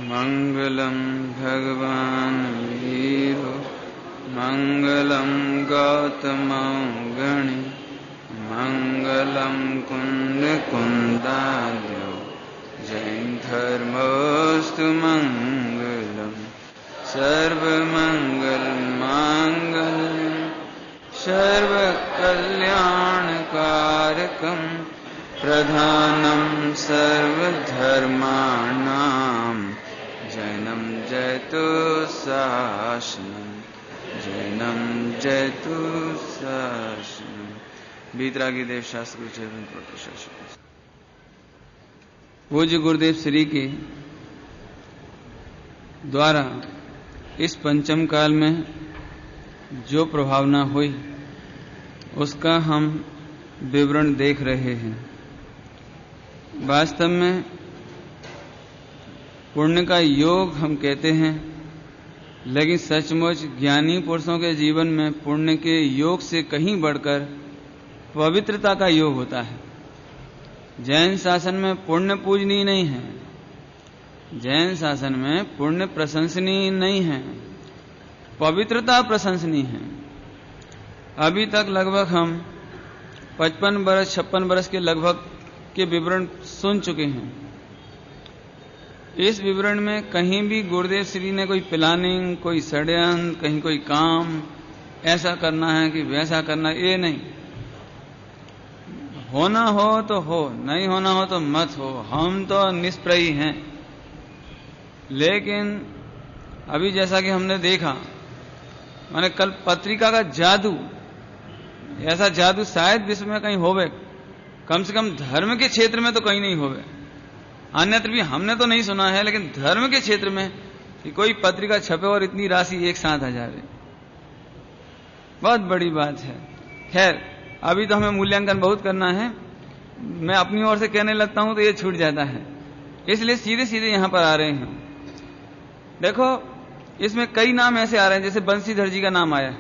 मंगलम भगवान वीरो मंगलम गौतम गणि मंगलम कुंद कुंदाद्यो जैन धर्मोस्तु मंगलम सर्वमंगल मांगल्यम सर्वकल्याणकारकम प्रधानम सर्वधर्माणां जैनम जयतु शासनम जैनम जयतु शासनम। बीतरागी देव शास्त्र पूज्य गुरुदेव श्री के द्वारा इस पंचम काल में जो प्रभावना हुई उसका हम विवरण देख रहे हैं। वास्तव में पुण्य का योग हम कहते हैं, लेकिन सचमुच ज्ञानी पुरुषों के जीवन में पुण्य के योग से कहीं बढ़कर पवित्रता का योग होता है। जैन शासन में पुण्य पूजनीय नहीं है, जैन शासन में पुण्य प्रशंसनीय नहीं है, पवित्रता प्रशंसनीय है। अभी तक लगभग हम 56 वर्ष के लगभग के विवरण सुन चुके हैं। इस विवरण में कहीं भी गुरुदेव श्री ने कोई प्लानिंग, कोई षड्यंत्र, कहीं कोई काम ऐसा करना है कि वैसा करना, ये नहीं। होना हो तो हो, नहीं होना हो तो मत हो, हम तो निष्प्रयी हैं। लेकिन अभी जैसा कि हमने देखा, माने कल पत्रिका का जादू, ऐसा जादू शायद विश्व में कहीं होवे, कम से कम धर्म के क्षेत्र में तो कहीं नहीं होवे। अन्यत्र भी हमने तो नहीं सुना है, लेकिन धर्म के क्षेत्र में कि कोई पत्रिका छपे और इतनी राशि एक साथ आ जाए, बहुत बड़ी बात है। खैर, अभी तो हमें मूल्यांकन बहुत करना है। मैं अपनी ओर से कहने लगता हूं तो ये छूट जाता है, इसलिए सीधे सीधे यहां पर आ रहे हैं। देखो, इसमें कई नाम ऐसे आ रहे हैं, जैसे बंशीधर जी का नाम आया,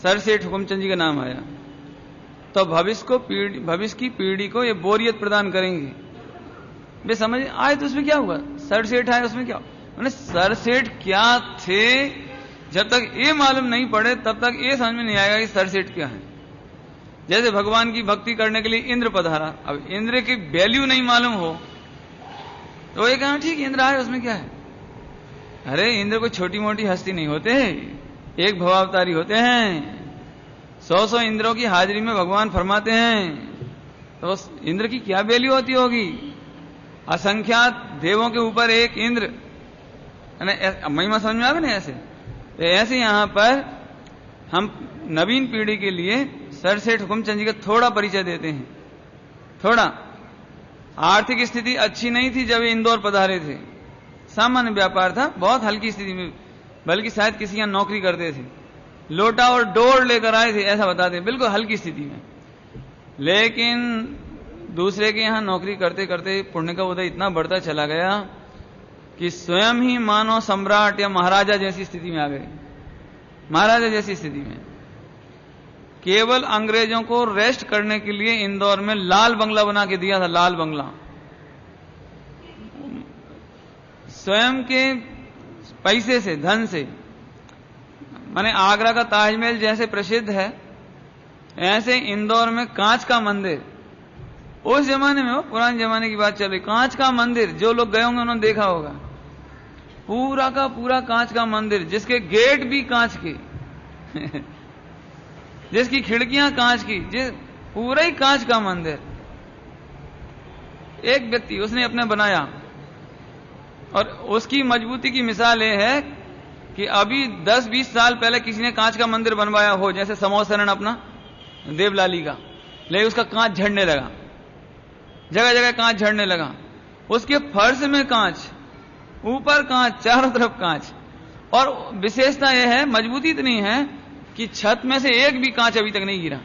सर सेठ हुकुमचंद जी का नाम आया, तो भविष्य की पीढ़ी को ये बोरियत प्रदान करेंगे। वे समझ आए तो उसमें क्या हुआ, सर सेठ आए उसमें क्या हुआ? मैंने सर सेठ क्या थे, जब तक ये मालूम नहीं पड़े तब तक ये समझ में नहीं आएगा कि सर सेठ क्या है। जैसे भगवान की भक्ति करने के लिए इंद्र पधारा, अब इंद्र की वैल्यू नहीं मालूम हो तो ये कहा ठीक इंद्र आए, उसमें क्या है। अरे इंद्र कोई छोटी मोटी हस्ती नहीं होते, एक भवावतारी होते हैं। 100 इंद्रों की हाजिरी में भगवान फरमाते हैं, तो इंद्र की क्या वैल्यू होती होगी। असंख्यात देवों के ऊपर एक इंद्र, महिमा समझ में आ गई ना। ऐसे यहां पर हम नवीन पीढ़ी के लिए सर सेठ हुकुमचंद जी का थोड़ा परिचय देते हैं। थोड़ा आर्थिक स्थिति अच्छी नहीं थी जब ये इंदौर पधारे थे, सामान्य व्यापार था, बहुत हल्की स्थिति में, बल्कि शायद किसी यहां नौकरी करते थे, लोटा और डोर लेकर आए थे ऐसा बताते हैं, बिल्कुल हल्की स्थिति में। लेकिन दूसरे के यहां नौकरी करते करते पुण्य का उदय इतना बढ़ता चला गया कि स्वयं ही मानो सम्राट या महाराजा जैसी स्थिति में आ गए। महाराजा जैसी स्थिति में केवल अंग्रेजों को रेस्ट करने के लिए इंदौर में लाल बंगला बना के दिया था, लाल बंगला। स्वयं के पैसे से, धन से। माने आगरा का ताजमहल जैसे प्रसिद्ध है, ऐसे इंदौर में कांच का मंदिर, उस जमाने में, वो पुराने जमाने की बात चल रही, कांच का मंदिर, जो लोग गए होंगे उन्होंने देखा होगा, पूरा का पूरा कांच का मंदिर, जिसके गेट भी कांच के जिसकी खिड़कियां कांच की, पूरा ही कांच का मंदिर। एक व्यक्ति उसने अपने बनाया, और उसकी मजबूती की मिसाल यह है कि अभी 10-20 साल पहले किसी ने कांच का मंदिर बनवाया हो, जैसे समोसरण अपना देवलाली का, लेकिन उसका कांच झड़ने लगा, जगह जगह कांच झड़ने लगा। उसके फर्श में कांच, ऊपर कांच, चारों तरफ कांच, और विशेषता यह है, मजबूती इतनी है कि छत में से एक भी कांच अभी तक नहीं गिरा।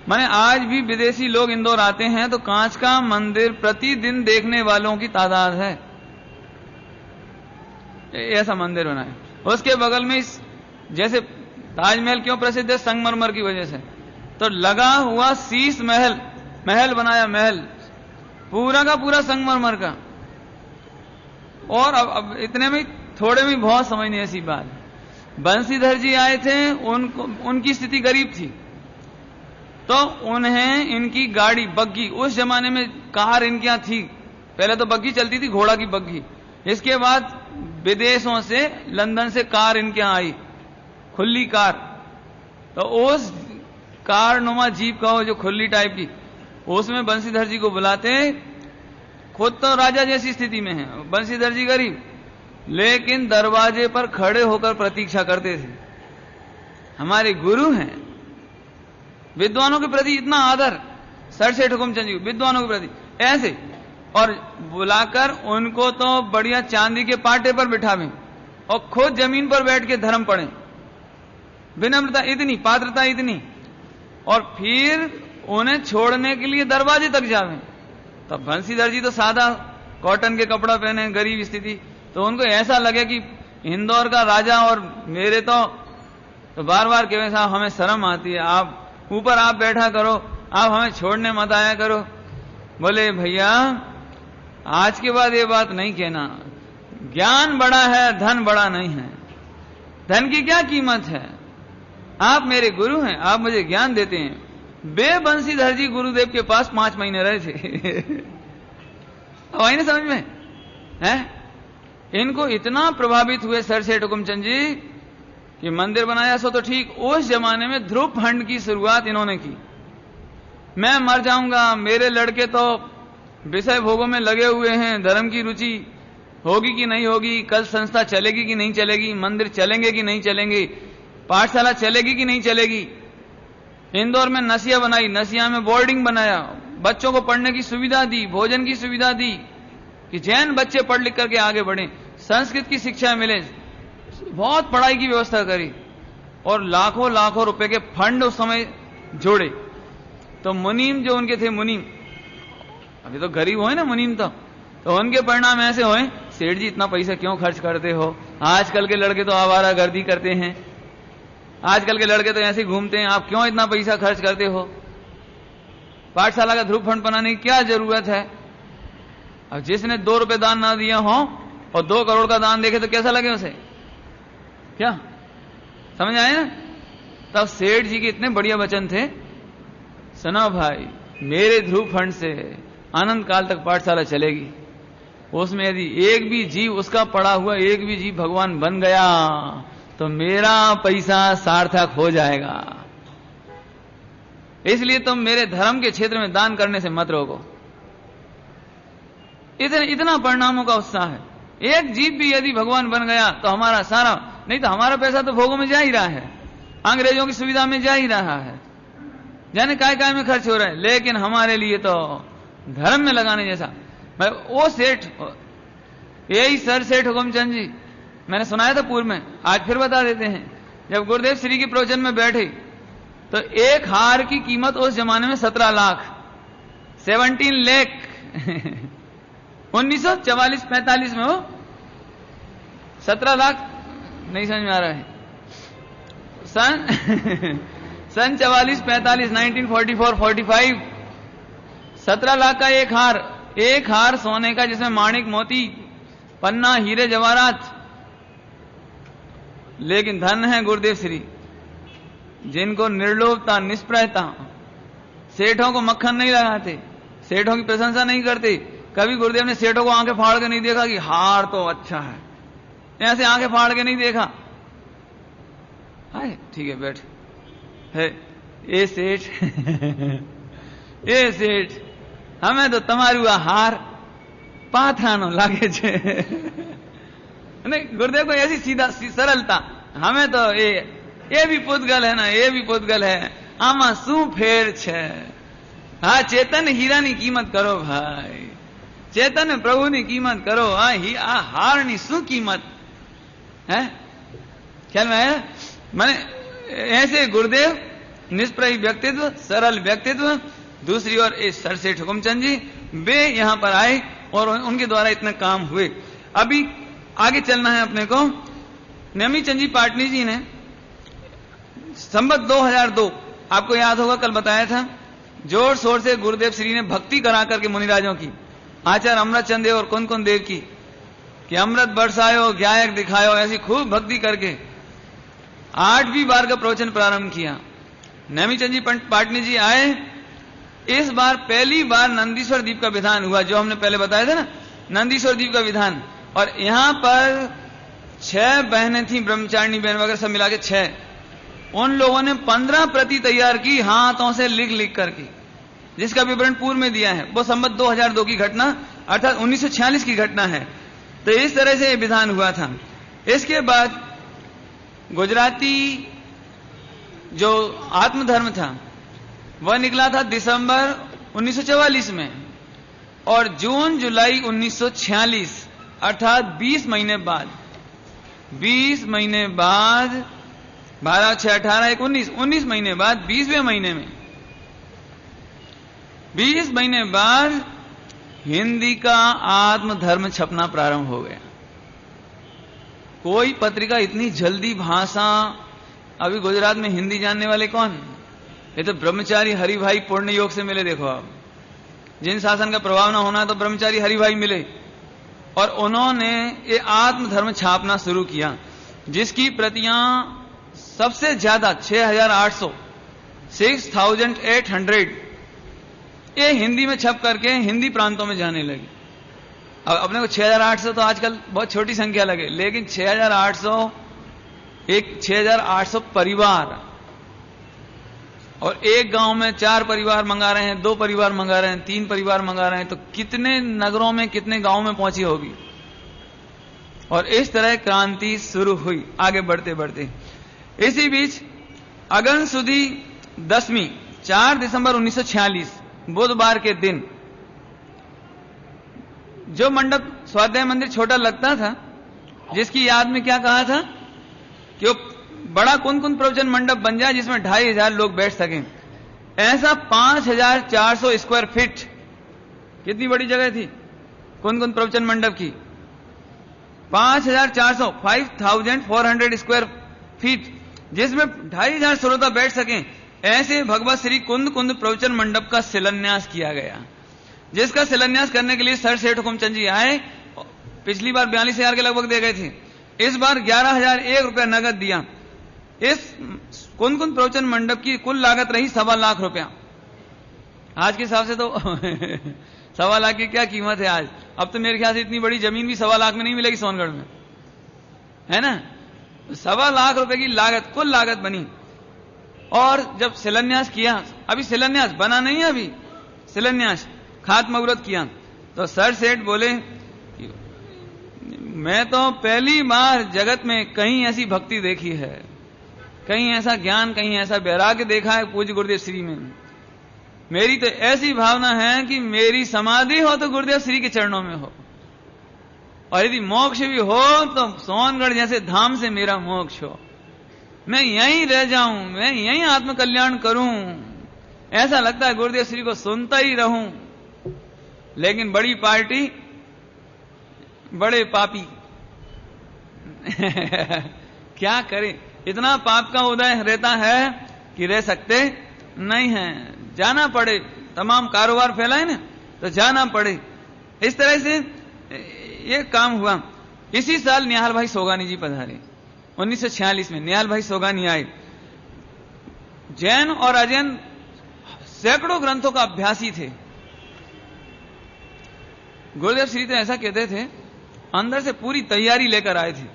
माने आज भी विदेशी लोग इंदौर आते हैं तो कांच का मंदिर प्रतिदिन देखने वालों की तादाद है। ऐसा मंदिर बना है। उसके बगल में जैसे ताजमहल क्यों प्रसिद्ध है, संगमरमर की वजह से, तो लगा हुआ शीश महल, महल बनाया, महल पूरा का पूरा संगमरमर का। और अब इतने में थोड़े में बहुत समझने ऐसी बात। बंसीधर जी आए थे, उनकी स्थिति गरीब थी, तो उन्हें इनकी गाड़ी बग्गी, उस जमाने में कार इनके यहाँ थी, पहले तो बग्गी चलती थी, घोड़ा की बग्गी। इसके बाद विदेशों से, लंदन से कार इनके यहाँ आई, खुली कार। तो उस कार नुमा जीप का, जो खुली टाइप की, उसमें बंसीधर जी को बुलाते। खुद तो राजा जैसी स्थिति में है, बंसीधर जी गरीब, लेकिन दरवाजे पर खड़े होकर प्रतीक्षा करते थे। हमारे गुरु हैं, विद्वानों के प्रति इतना आदर, सर सेठ हुकुमचंद जी विद्वानों के प्रति ऐसे, और बुलाकर उनको तो बढ़िया चांदी के पाटे पर बिठावें और खुद जमीन पर बैठ के धर्म पढ़ें। विनम्रता इतनी, पात्रता इतनी, और फिर उन्हें छोड़ने के लिए दरवाजे तक जावें। तब बंसीधर जी तो सादा कॉटन के कपड़ा पहने, गरीब स्थिति, तो उनको ऐसा लगे कि इंदौर का राजा और मेरे तो बार बार कहे साहब हमें शर्म आती है, आप ऊपर आप बैठा करो, आप हमें छोड़ने मत आया करो। बोले भैया आज के बाद ये बात नहीं कहना, ज्ञान बड़ा है, धन बड़ा नहीं है। धन की क्या कीमत है, आप मेरे गुरु हैं, आप मुझे ज्ञान देते हैं। बंसीधर जी गुरुदेव के पास 5 महीने रहे थे। अब आई ना समझ में है? इनको इतना प्रभावित हुए सर सेठ हुकुमचंद जी कि मंदिर बनाया, सो तो ठीक, उस जमाने में ध्रुव फंड की शुरुआत इन्होंने की। मैं मर जाऊंगा, मेरे लड़के तो विषय भोगों में लगे हुए हैं, धर्म की रुचि होगी कि नहीं होगी, कल संस्था चलेगी कि नहीं चलेगी, मंदिर चलेंगे कि नहीं चलेंगे, पाठशाला चलेगी कि नहीं चलेगी। इंदौर में नसिया बनाई, नसिया में बोर्डिंग बनाया, बच्चों को पढ़ने की सुविधा दी, भोजन की सुविधा दी कि जैन बच्चे पढ़ लिख करके आगे बढ़े, संस्कृत की शिक्षा मिले, बहुत पढ़ाई की व्यवस्था करी, और लाखों लाखों रुपए के फंड उस समय जोड़े। तो मुनीम जो उनके थे, मुनीम अभी तो गरीब हुए ना मुनीम, तो उनके परिणाम ऐसे हुए, सेठ जी इतना पैसा क्यों खर्च करते हो, आजकल के लड़के तो आवारागर्दी करते हैं, आजकल के लड़के तो ऐसे घूमते हैं, आप क्यों इतना पैसा खर्च करते हो, पाठशाला का ध्रुव फंड बनाने की क्या जरूरत है। अब जिसने 2 रुपए दान ना दिया हो और 2 करोड़ का दान देखे तो कैसा लगे उसे, क्या समझ आए ना। तब सेठ जी के इतने बढ़िया वचन थे, सुनो भाई मेरे ध्रुव फंड से अनंत काल तक पाठशाला चलेगी, उसमें यदि एक भी जीव, उसका पड़ा हुआ एक भी जीव भगवान बन गया तो मेरा पैसा सार्थक हो जाएगा। इसलिए तुम मेरे धर्म के क्षेत्र में दान करने से मत रोको। इतना परिणामों का उत्साह है। एक जीव भी यदि भगवान बन गया तो हमारा सारा, नहीं तो हमारा पैसा तो भोगों में जा ही रहा है, अंग्रेजों की सुविधा में जा ही रहा है, जाने काय में खर्च हो रहा है, लेकिन हमारे लिए तो धर्म में लगाने जैसा। वो सेठ, यही सर सेठ हुकुमचंद जी, मैंने सुनाया था पूर्व में, आज फिर बता देते हैं। जब गुरुदेव श्री के प्रवचन में बैठे तो एक हार की कीमत उस जमाने में 17 लाख, 17 लाख 1944-45 में हो 17 लाख, नहीं समझ में आ रहा है, सन 44-45 1944-45 17 लाख का एक हार सोने का, जिसमें माणिक मोती पन्ना हीरे जवाहरात। लेकिन धन है गुरुदेव श्री, जिनको निर्लोभता, निष्प्रयता, सेठों को मक्खन नहीं लगाते, सेठों की प्रशंसा नहीं करते। कभी गुरुदेव ने सेठों को आंखें फाड़ के नहीं देखा कि हार तो अच्छा है, ऐसे आंखें फाड़ के नहीं देखा। हाय ठीक है बैठ है, ए सेठ ए सेठ हमें तो तुम्हारू हार पाथानो लागे छे। नहीं, गुरुदेव को ऐसी सीधा सरलता, हमें तो ये भी पुद्गल है ना, ये भी पुद्गल है, आमा शू फेर छे। हाँ चेतन हीरा नी कीमत करो भाई, चेतन प्रभु नी कीमत करो, आ हार नी शू कीमत है। ख्याल में आया? मैंने ऐसे गुरुदेव निष्प्रय व्यक्तित्व, सरल व्यक्तित्व। दूसरी ओर इस सर सेठ हुकुमचंद जी, वे यहां पर आए और उनके द्वारा इतने काम हुए। अभी आगे चलना है अपने को। नेमी चंद जी पाटनी जी ने संवत 2002, आपको याद होगा कल बताया था, जोर शोर से गुरुदेव श्री ने भक्ति करा करके मुनिराजों की आचार्य अमृतचंद देव और कौन कौन देव की कि अमृत बरसायो ज्ञायक दिखायो, ऐसी खूब भक्ति करके 8वीं बार का प्रवचन प्रारंभ किया। नेमीचंद जी पाटनी जी आए। इस बार पहली बार नंदीश्वर द्वीप का विधान हुआ, जो हमने पहले बताया था ना, नंदीश्वर द्वीप का विधान। और यहां पर 6 बहनें थी, ब्रह्मचारिणी बहन वगैरह सब मिला के 6। उन लोगों ने 15 प्रति तैयार की हाथों से लिख लिख करके, जिसका विवरण पूर्व में दिया है। वो संवत 2002 की घटना अर्थात 1946 की घटना है। तो इस तरह से ये विधान हुआ था। इसके बाद गुजराती जो आत्मधर्म था वह निकला था दिसंबर 1944 में, और जून जुलाई 1946 अर्थात 20 महीने बाद 12, 6, 18, 19 महीने बाद 20वें महीने में 20 महीने बाद हिंदी का आत्मधर्म छपना प्रारंभ हो गया। कोई पत्रिका इतनी जल्दी भाषा, अभी गुजरात में हिंदी जानने वाले कौन? ये तो ब्रह्मचारी हरिभाई पूर्ण योग से मिले। देखो आप, जिन शासन का प्रभाव ना होना तो ब्रह्मचारी हरिभाई मिले, और उन्होंने ये आत्मधर्म छापना शुरू किया, जिसकी प्रतियां सबसे ज्यादा 6,800 ये हिंदी में छप करके हिंदी प्रांतों में जाने लगी। अब अपने को 6,800 तो आजकल बहुत छोटी संख्या लगे, लेकिन 6,800 परिवार, और एक गांव में 4 परिवार मंगा रहे हैं, 2 परिवार मंगा रहे हैं, 3 परिवार मंगा रहे हैं, तो कितने नगरों में कितने गांवों में पहुंची होगी। और इस तरह क्रांति शुरू हुई आगे बढ़ते बढ़ते। इसी बीच अगन सुदी दशमी 4 दिसंबर 1946 बुधवार के दिन, जो मंडप स्वाध्याय मंदिर छोटा लगता था, जिसकी याद में क्या कहा था कि वो बड़ा कुंद प्रवचन मंडप बन जाए जिसमें 2,500 लोग बैठ सकें। ऐसा 5,400 स्क्वायर फीट, कितनी बड़ी जगह थी कुंद प्रवचन मंडप की, 5,400 स्क्वायर फीट, जिसमें 2,500 श्रोता बैठ सकें। ऐसे भगवत श्री कुंद प्रवचन मंडप का शिलान्यास किया गया, जिसका शिलान्यास करने के लिए सर सेठ हुकुमचंद जी आए। पिछली बार 42,000 के लगभग दे गए थे, इस बार 11,001 रुपया नगद दिया। इस कुंद प्रवचन मंडप की कुल लागत रही 1.25 लाख रुपया। आज के हिसाब से तो 1.25 लाख की क्या कीमत है आज। अब तो मेरे ख्याल से इतनी बड़ी जमीन भी 1.25 लाख में नहीं मिलेगी सोनगढ़ में, है ना। 1.25 लाख रुपए की लागत, कुल लागत बनी। और जब शिलान्यास किया, अभी शिलान्यास बना नहीं है, अभी शिलान्यास खात्मा मुहूर्त किया, तो सर सेठ बोले मैं तो पहली बार जगत में कहीं ऐसी भक्ति देखी है, कहीं ऐसा ज्ञान, कहीं ऐसा वैराग्य देखा है पूज्य गुरुदेव श्री में। मेरी तो ऐसी भावना है कि मेरी समाधि हो तो गुरुदेव श्री के चरणों में हो, और यदि मोक्ष भी हो तो सोनगढ़ जैसे धाम से मेरा मोक्ष हो, मैं यहीं रह जाऊं, मैं यहीं आत्मकल्याण करूं। ऐसा लगता है गुरुदेव श्री को सुनता ही रहूं। लेकिन बड़ी पार्टी, बड़े पापी क्या करें, इतना पाप का उदय रहता है कि रह सकते नहीं है, जाना पड़े। तमाम कारोबार फैलाए ना, तो जाना पड़े। इस तरह से ये काम हुआ। इसी साल निहाल भाई सोगानी जी पधारे, 1946 में निहाल भाई सोगानी आए। जैन और अजैन सैकड़ों ग्रंथों का अभ्यासी थे। गुरुदेव श्री तो ऐसा कहते थे, अंदर से पूरी तैयारी लेकर आए थे।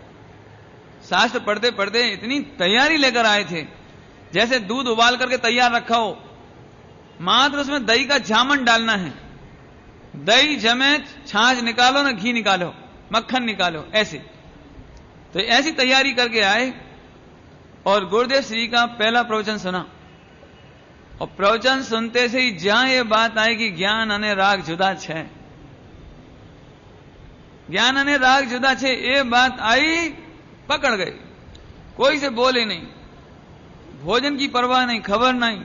शास्त्र पढ़ते पढ़ते इतनी तैयारी लेकर आए थे, जैसे दूध उबाल करके तैयार रखा हो, मात्र उसमें दही का जामन डालना है। दही जमे, छाछ निकालो ना घी निकालो, मक्खन निकालो, ऐसे। तो ऐसी तैयारी करके आए और गुरुदेव श्री का पहला प्रवचन सुना। और प्रवचन सुनते से ही जहां ये बात आई कि ज्ञान अने राग जुदा छे, ज्ञान अने राग जुदा छे, ये बात आई, पकड़ गई। कोई से बोले नहीं, भोजन की परवाह नहीं, खबर नहीं,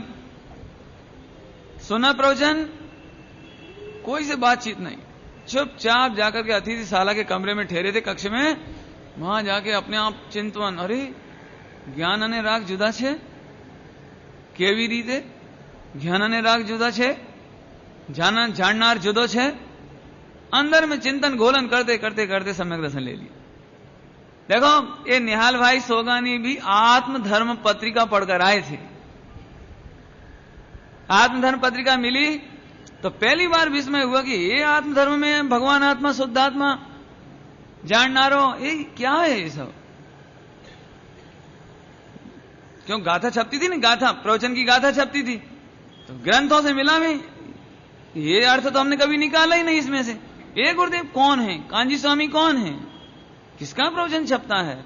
सुना प्रवचन, कोई से बातचीत नहीं, चुपचाप जाकर के अतिथिशाला के कमरे में ठहरे थे, कक्ष में। वहां जाके अपने आप चिंतवन, अरे ज्ञान अने राग जुदा छे, केवी रीते ज्ञान अने राग जुदा छे, जाननार जुदो छे। अंदर में चिंतन घोलन करते करते करते सम्यक दर्शन ले लिया। देखो ये निहाल भाई सोगानी भी आत्मधर्म पत्रिका पढ़कर आए थे। आत्मधर्म पत्रिका मिली तो पहली बार विस्मय हुआ कि ये आत्मधर्म में भगवान आत्मा शुद्ध आत्मा जाननारो, ये क्या है ये सब। क्यों गाथा छपती थी ना, गाथा प्रवचन की गाथा छपती थी, तो ग्रंथों से मिला में ये अर्थ तो हमने कभी निकाला ही नहीं इसमें से। ये गुरुदेव कौन है, कांजी स्वामी कौन है, किसका प्रवचन छपता है।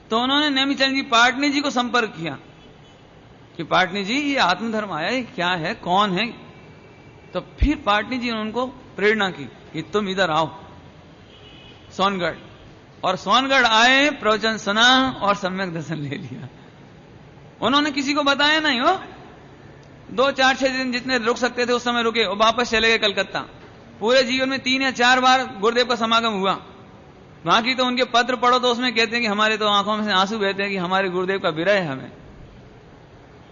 तो उन्होंने नेमिचंद जी पाटनी जी को संपर्क किया कि पाटनी जी ये आत्मधर्म आया है, क्या है, कौन है। तो फिर पाटनी जी ने उनको प्रेरणा की कि तुम इधर आओ सोनगढ़, और सोनगढ़ आए, प्रवचन सुना और सम्यक दर्शन ले लिया। उन्होंने किसी को बताया नहीं हो, 2-4-6 दिन जितने रुक सकते थे उस समय रुके और वापस चले गए कलकत्ता। पूरे जीवन में 3 या 4 बार गुरुदेव का समागम हुआ। बाकी तो उनके पत्र पढ़ो तो उसमें कहते हैं कि हमारे तो आंखों में से आंसू बहते हैं कि हमारे गुरुदेव का विरह है हमें।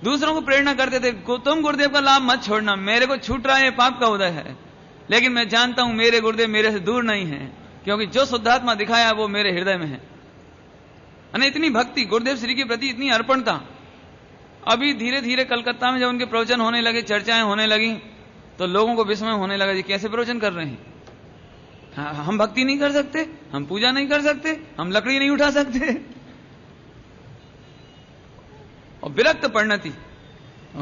दूसरों को प्रेरणा करते थे, तुम गुरुदेव का लाभ मत छोड़ना, मेरे को छूट रहा है, पाप का उदय है, लेकिन मैं जानता हूं मेरे गुरुदेव मेरे से दूर नहीं है, क्योंकि जो शुद्धात्मा दिखाया वो मेरे हृदय में है। इतनी भक्ति गुरुदेव श्री के प्रति, इतनी अर्पणता। अभी धीरे धीरे कलकत्ता में जब उनके प्रवचन होने लगे, चर्चाएं होने लगी, तो लोगों को विस्मय होने लगा जी कैसे प्रवचन कर रहे हैं, हम भक्ति नहीं कर सकते, हम पूजा नहीं कर सकते, हम लकड़ी नहीं उठा सकते। और विरक्त परिणति,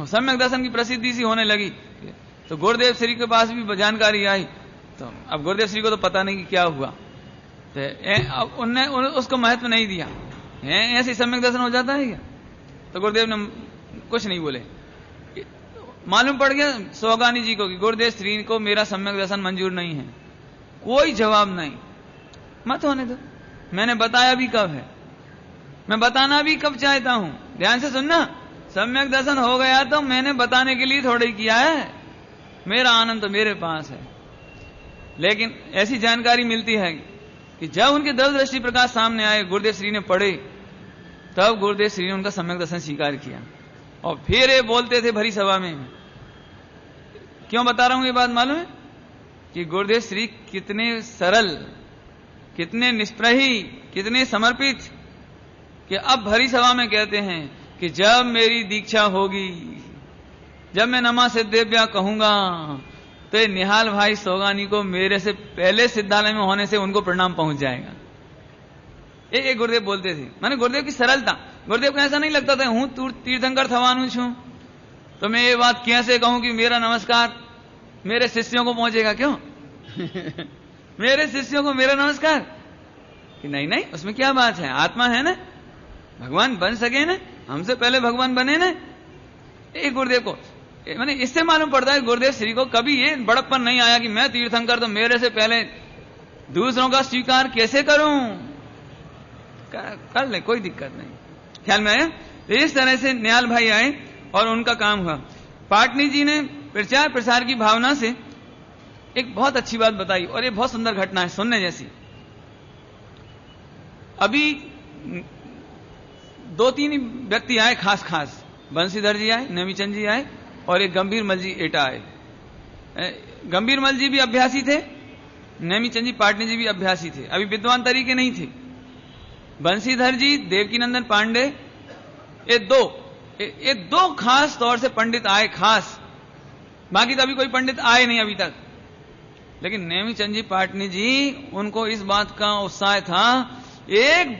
सम्यक दर्शन की प्रसिद्धि सी होने लगी। तो गुरुदेव श्री के पास भी जानकारी आई, तो अब गुरुदेव श्री को तो पता नहीं कि क्या हुआ, तो अब उनने उसको महत्व नहीं दिया। ऐसे सम्यक दर्शन हो जाता है क्या। तो गुरुदेव ने कुछ नहीं बोले। मालूम पड़ गया सोगानी जी को कि गुरुदेव श्री को मेरा सम्यक दर्शन मंजूर नहीं है। कोई जवाब नहीं, मत होने दो, मैंने बताया भी कब है, मैं बताना भी कब चाहता हूं। ध्यान से सुनना, सम्यक दर्शन हो गया तो मैंने बताने के लिए थोड़ा ही किया है, मेरा आनंद तो मेरे पास है। लेकिन ऐसी जानकारी मिलती है कि जब उनके दृष्टि प्रकाश सामने आए, गुरुदेव श्री ने पढ़े, तब गुरुदेव श्री ने उनका सम्यक दर्शन स्वीकार किया। और फिर ये बोलते थे भरी सभा में, क्यों बता रहा हूं ये बात मालूम है कि गुरुदेव श्री कितने सरल, कितने निष्प्रही, कितने समर्पित, कि अब भरी सभा में कहते हैं कि जब मेरी दीक्षा होगी, जब मैं नमा सिद्धेभ्या कहूंगा, तो ये निहाल भाई सोगानी को मेरे से पहले सिद्धालय में होने से उनको प्रणाम पहुंच जाएगा। एक गुरुदेव बोलते थे, माने गुरुदेव की सरलता। गुरुदेव को ऐसा नहीं लगता था हूं तीर्थंकर थवानु छू, तो मैं ये बात कैसे कहूं कि मेरा नमस्कार मेरे शिष्यों को पहुंचेगा, क्यों मेरे शिष्यों को मेरा नमस्कार, कि नहीं नहीं उसमें क्या बात है, आत्मा है ना, भगवान बन सके ना, हमसे पहले भगवान बने ना। एक गुरुदेव को मैंने इससे मालूम पड़ता है गुरुदेव श्री को कभी ये बड़प्पन नहीं आया कि मैं तीर्थंकर तो मेरे से पहले दूसरों का स्वीकार कैसे करूं, कर ले, कोई दिक्कत नहीं। ख्याल में आया। इस तरह से निहाल भाई आए और उनका काम हुआ। पाटनी जी ने प्रचार प्रसार की भावना से एक बहुत अच्छी बात बताई, और ये बहुत सुंदर घटना है सुनने जैसी। अभी 2-3 व्यक्ति आए खास खास, बंसीधर जी आए, नेमिचंद जी आए, और एक गंभीर मल जी एटा आए। गंभीर मल जी भी अभ्यासी थे, नेमिचंद जी पाटनी जी भी अभ्यासी थे, अभी विद्वान तरीके नहीं थे। बंसीधर जी, देवकीनंदन पांडे, ये दो खास तौर से पंडित आए खास, बाकी तो अभी कोई पंडित आए नहीं अभी तक। लेकिन नेमिचंद जी पाटनी जी, उनको इस बात का उत्साह था, एक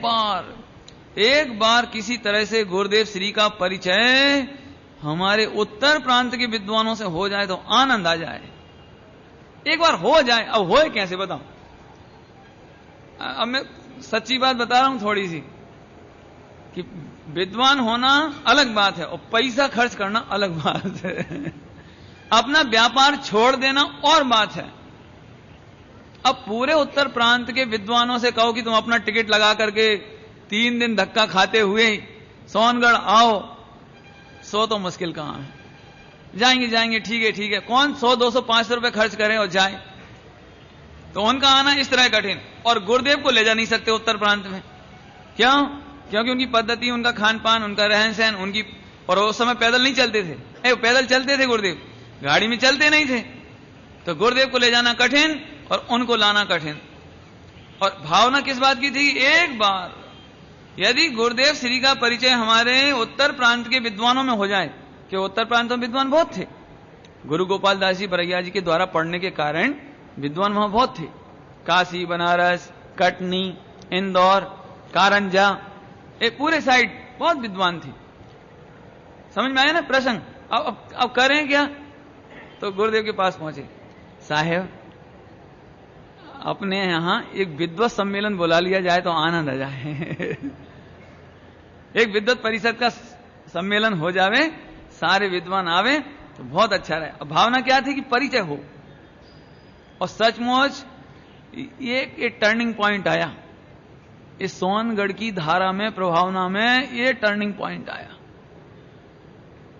बार किसी तरह से गुरुदेव श्री का परिचय हमारे उत्तर प्रांत के विद्वानों से हो जाए तो आनंद आ जाए, एक बार हो जाए। अब होए कैसे बताओ, अब मैं सच्ची बात बता रहा हूं थोड़ी सी, कि विद्वान होना अलग बात है और पैसा खर्च करना अलग बात है, अपना व्यापार छोड़ देना और बात है। अब पूरे उत्तर प्रांत के विद्वानों से कहो कि तुम अपना टिकट लगा करके 3 दिन धक्का खाते हुए सोनगढ़ आओ, सो तो मुश्किल कहां है। जाएंगे ठीक है, कौन 100, 200, 500 रुपए खर्च करे और जाए, तो उनका आना इस तरह कठिन। और गुरुदेव को ले जा नहीं सकते उत्तर प्रांत में, क्यों? क्योंकि उनकी पद्धति, उनका खान पान, उनका रहन सहन, उनकी, और उस समय पैदल नहीं चलते थे, पैदल चलते थे गुरुदेव, गाड़ी में चलते नहीं थे, तो गुरुदेव को ले जाना कठिन। और उनको लाना कठिन। और भावना किस बात की थी? एक बार यदि गुरुदेव श्री का परिचय हमारे उत्तर प्रांत के विद्वानों में हो जाए, कि उत्तर प्रांत में विद्वान बहुत थे, गुरु गोपाल दास जी बरैया जी के द्वारा पढ़ने के कारण विद्वान वहां बहुत थे। काशी, बनारस, कटनी, इंदौर, कारंजा, ये पूरे साइड बहुत विद्वान थे। समझ में आया ना प्रसंग? अब करें क्या? तो गुरुदेव के पास पहुंचे, साहेब अपने यहां एक विद्वत सम्मेलन बुला लिया जाए तो आनंद आ जाए। एक विद्वत परिषद का सम्मेलन हो जावे, सारे विद्वान आवे तो बहुत अच्छा रहे। अब भावना क्या थी? कि परिचय हो। और सचमुच ये एक टर्निंग पॉइंट आया इस सोनगढ़ की धारा में, प्रभावना में ये टर्निंग पॉइंट आया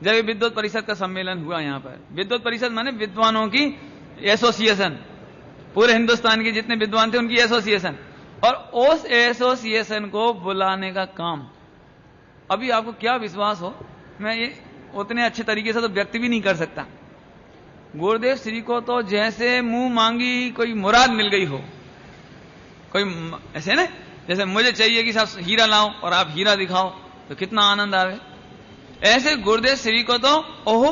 जब ये विद्वत परिषद का सम्मेलन हुआ। यहां पर विद्वत परिषद माने विद्वानों की एसोसिएशन, पूरे हिंदुस्तान के जितने विद्वान थे उनकी एसोसिएशन, और उस एसोसिएशन को बुलाने का काम। अभी आपको क्या विश्वास हो, मैं ये उतने अच्छे तरीके से तो व्यक्त भी नहीं कर सकता। गुरुदेव श्री को तो जैसे मुंह मांगी कोई मुराद मिल गई हो, कोई ऐसे ना, जैसे मुझे चाहिए कि साहब हीरा लाओ और आप हीरा दिखाओ तो कितना आनंद आवे, ऐसे गुरुदेव श्री को तो ओहो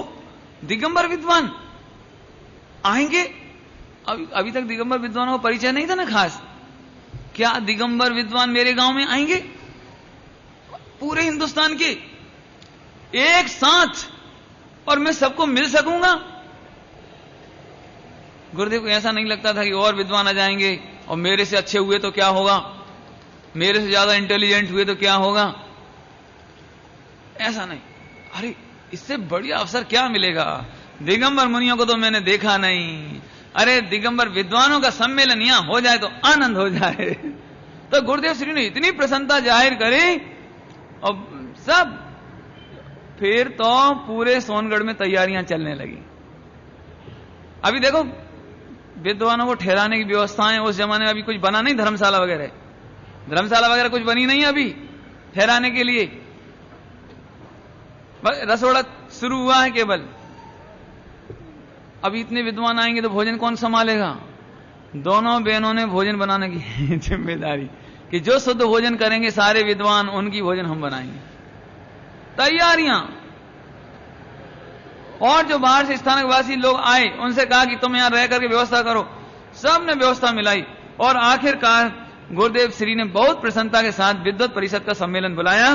दिगंबर विद्वान आएंगे। अभी तक दिगंबर विद्वानों का परिचय नहीं था ना खास। क्या दिगंबर विद्वान मेरे गांव में आएंगे? पूरे हिंदुस्तान के एक साथ, और मैं सबको मिल सकूंगा? गुरुदेव को ऐसा नहीं लगता था कि और विद्वान आ जाएंगे और मेरे से अच्छे हुए तो क्या होगा, मेरे से ज्यादा इंटेलिजेंट हुए तो क्या होगा। ऐसा नहीं, अरे इससे बढ़िया अवसर क्या मिलेगा। दिगंबर मुनियों को तो मैंने देखा नहीं, अरे दिगंबर विद्वानों का सम्मेलन यहां हो जाए तो आनंद हो जाए। तो गुरुदेव श्री ने इतनी प्रसन्नता जाहिर करी और सब, फिर तो पूरे सोनगढ़ में तैयारियां चलने लगी। अभी देखो विद्वानों को ठहराने की व्यवस्थाएं उस जमाने में अभी कुछ बना नहीं, धर्मशाला वगैरह कुछ बनी नहीं अभी ठहराने के लिए। रसोड़ा शुरू हुआ है केवल। अभी इतने विद्वान आएंगे तो भोजन कौन संभालेगा? दोनों बहनों ने भोजन बनाने की जिम्मेदारी, कि जो शुद्ध भोजन करेंगे सारे विद्वान, उनकी भोजन हम बनाएंगे। तैयारियां। और जो बाहर से स्थानकवासी लोग आए उनसे कहा कि तुम यहां रह करके व्यवस्था करो, सब ने व्यवस्था मिलाई। और आखिरकार गुरुदेव श्री ने बहुत प्रसन्नता के साथ विद्वत परिषद का सम्मेलन बुलाया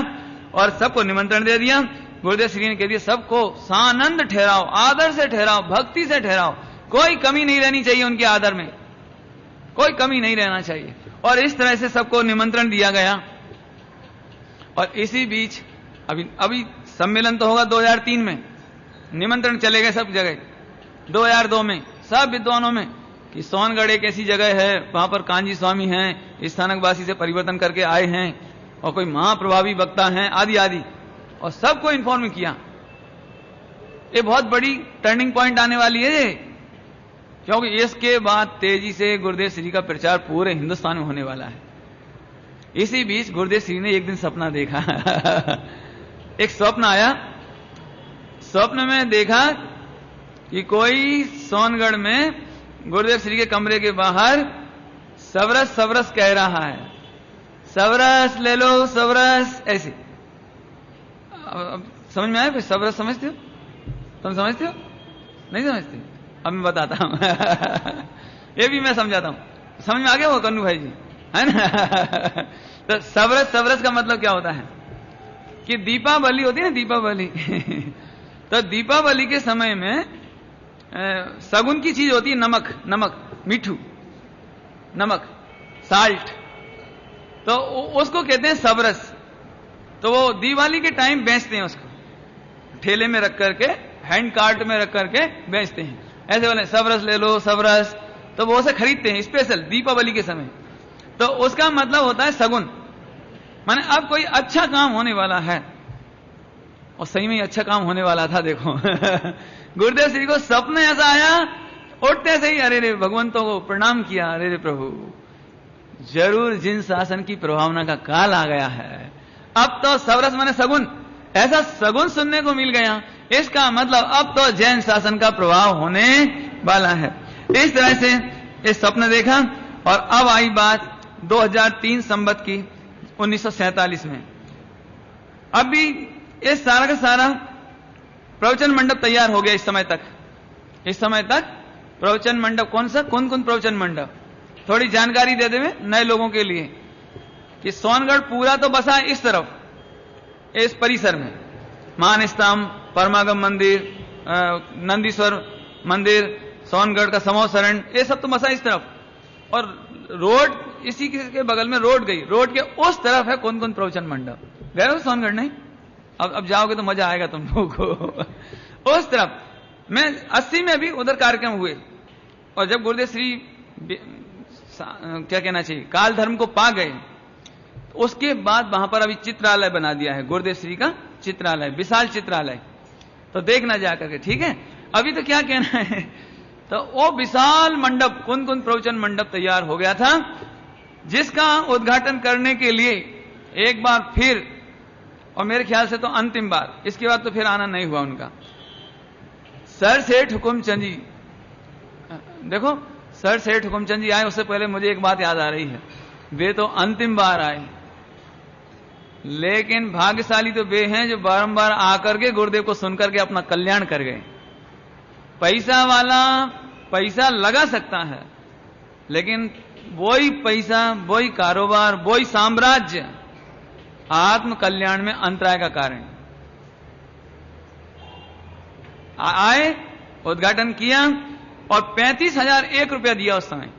और सबको निमंत्रण दे दिया। गुरुदेव श्री ने कह दिया सबको सानंद ठहराओ, आदर से ठहराओ, भक्ति से ठहराओ, कोई कमी नहीं रहनी चाहिए उनके आदर में, कोई कमी नहीं रहना चाहिए। और इस तरह से सबको निमंत्रण दिया गया। और इसी बीच अभी सम्मेलन तो होगा 2003 में, निमंत्रण चले गए सब जगह। 2002 में सब विद्वानों में कि सोनगढ़ एक ऐसी जगह है, वहां पर कांजी स्वामी हैं, स्थानकवासी से परिवर्तन करके आए हैं और कोई महाप्रभावी वक्ता हैं, आदि आदि, और सबको इन्फॉर्म किया। ये बहुत बड़ी टर्निंग पॉइंट आने वाली है, क्योंकि इसके बाद तेजी से गुरुदेव श्री का प्रचार पूरे हिंदुस्तान में होने वाला है। इसी बीच गुरुदेव श्री ने एक दिन सपना देखा। एक स्वप्न आया। स्वप्न में देखा कि कोई सोनगढ़ में गुरुदेव श्री के कमरे के बाहर सवरस सवरस कह रहा है, सवरस ले लो सवरस, ऐसे। अब समझ में आया? फिर सवरस समझते हो? तुम समझते हो? नहीं समझते? अब मैं बताता हूं। ये भी मैं समझाता हूं। समझ में आ गया वो कन्नू भाई जी, है ना? तो सवरस सवरस का मतलब क्या होता है कि दीपावली होती है ना, दीपावली। तो दीपावली के समय में सगुन की चीज होती है नमक, मीठू, नमक, साल्ट, तो उसको कहते हैं सवरस। तो वो दिवाली के टाइम बेचते हैं उसको, ठेले में रख करके, हैंड कार्ट में रख करके बेचते हैं। ऐसे बोले सवरस ले लो सवरस, तो वो उसे खरीदते हैं स्पेशल दीपावली के समय। तो उसका मतलब होता है सगुन, माने अब कोई अच्छा काम होने वाला है। और सही में अच्छा काम होने वाला था। देखो गुरुदेव श्री को सपना ऐसा आया, उठते से ही अरे रे भगवंतों को प्रणाम किया, अरे रे प्रभु जरूर जिन शासन की प्रभावना का काल आ गया है। अब तो सवरस माने सगुन, ऐसा सगुन सुनने को मिल गया, इसका मतलब अब तो जैन शासन का प्रभाव होने वाला है। इस तरह से ये स्वप्न देखा। और अब आई बात 2003 संवत की 1947 में। अब भी ये सारा का सारा प्रवचन मंडप तैयार हो गया। इस समय तक प्रवचन मंडप कौन कौन प्रवचन मंडप, थोड़ी जानकारी दे देवे नए लोगों के लिए कि सोनगढ़ पूरा तो बसा इस तरफ, इस परिसर में मान स्तंभ, परमागम मंदिर, नंदीश्वर मंदिर, सोनगढ़ का समूह शरण, ये सब तो बसा इस तरफ। और रोड इसी के बगल में रोड गई, रोड के उस तरफ है कौन कौन प्रवचन मंडप। गए हो सोनगढ़? नहीं? अब जाओगे तो मजा आएगा तुम लोगों को। उस तरफ मैं 80 में भी उधर कार्यक्रम हुए। और जब गुरुदेव श्री क्या कहना चाहिए काल धर्म को पा गए, तो उसके बाद वहां पर अभी चित्रालय बना दिया है, गुरुदेव श्री का चित्रालय, विशाल चित्रालय। तो देखना जाकर के, ठीक है। अभी तो क्या कहना है, तो वो विशाल मंडप कौन कौन प्रवचन मंडप तैयार हो गया था, जिसका उद्घाटन करने के लिए एक बार फिर, और मेरे ख्याल से तो अंतिम बार, इसके बाद तो फिर आना नहीं हुआ उनका, सर सेठ हुकुमचंद जी। देखो, सर सेठ हुकुमचंद जी आए, उससे पहले मुझे एक बात याद आ रही है, वे तो अंतिम बार आए, लेकिन भाग्यशाली तो वे हैं जो बारंबार आकर के गुरुदेव को सुनकर के अपना कल्याण कर गए। पैसा वाला पैसा लगा सकता है, लेकिन वही पैसा, वही कारोबार, वही साम्राज्य आत्म कल्याण में अंतराय का कारण। आए, उद्घाटन किया और 35,001 रुपया दिया उस समय।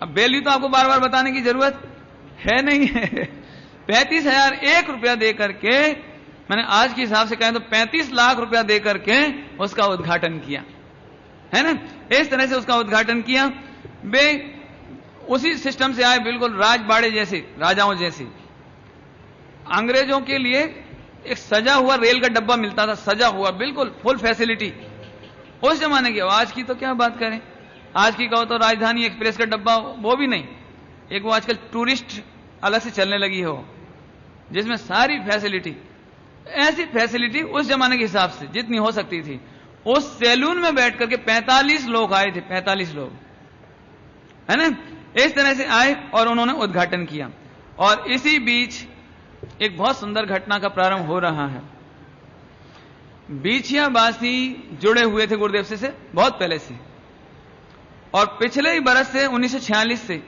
अब वैल्यू तो आपको बार बार बताने की जरूरत है नहीं है। 35,001 रुपया दे करके, मैंने आज के हिसाब से कहें तो 35 लाख रुपया दे करके उसका उद्घाटन किया, है ना। इस तरह से उसका उद्घाटन किया। वे उसी सिस्टम से आए, बिल्कुल राजबाड़े जैसे, राजाओं जैसे। अंग्रेजों के लिए एक सजा हुआ रेल का डब्बा मिलता था, सजा हुआ, बिल्कुल फुल फैसिलिटी उस जमाने की। आज की तो क्या बात करें, आज की कहो तो राजधानी एक्सप्रेस का डब्बा, वो भी नहीं, एक वो आजकल टूरिस्ट अलग से चलने लगी हो, जिसमें सारी फैसिलिटी, ऐसी फैसिलिटी उस जमाने के हिसाब से जितनी हो सकती थी। उस सैलून में बैठ करके 45 लोग आए थे, 45 लोग, है ना। इस तरह से आए और उन्होंने उद्घाटन किया। और इसी बीच एक बहुत सुंदर घटना का प्रारंभ हो रहा है। बीछियावासी जुड़े हुए थे गुरुदेव से बहुत पहले से, और पिछले ही बरस से 1946 से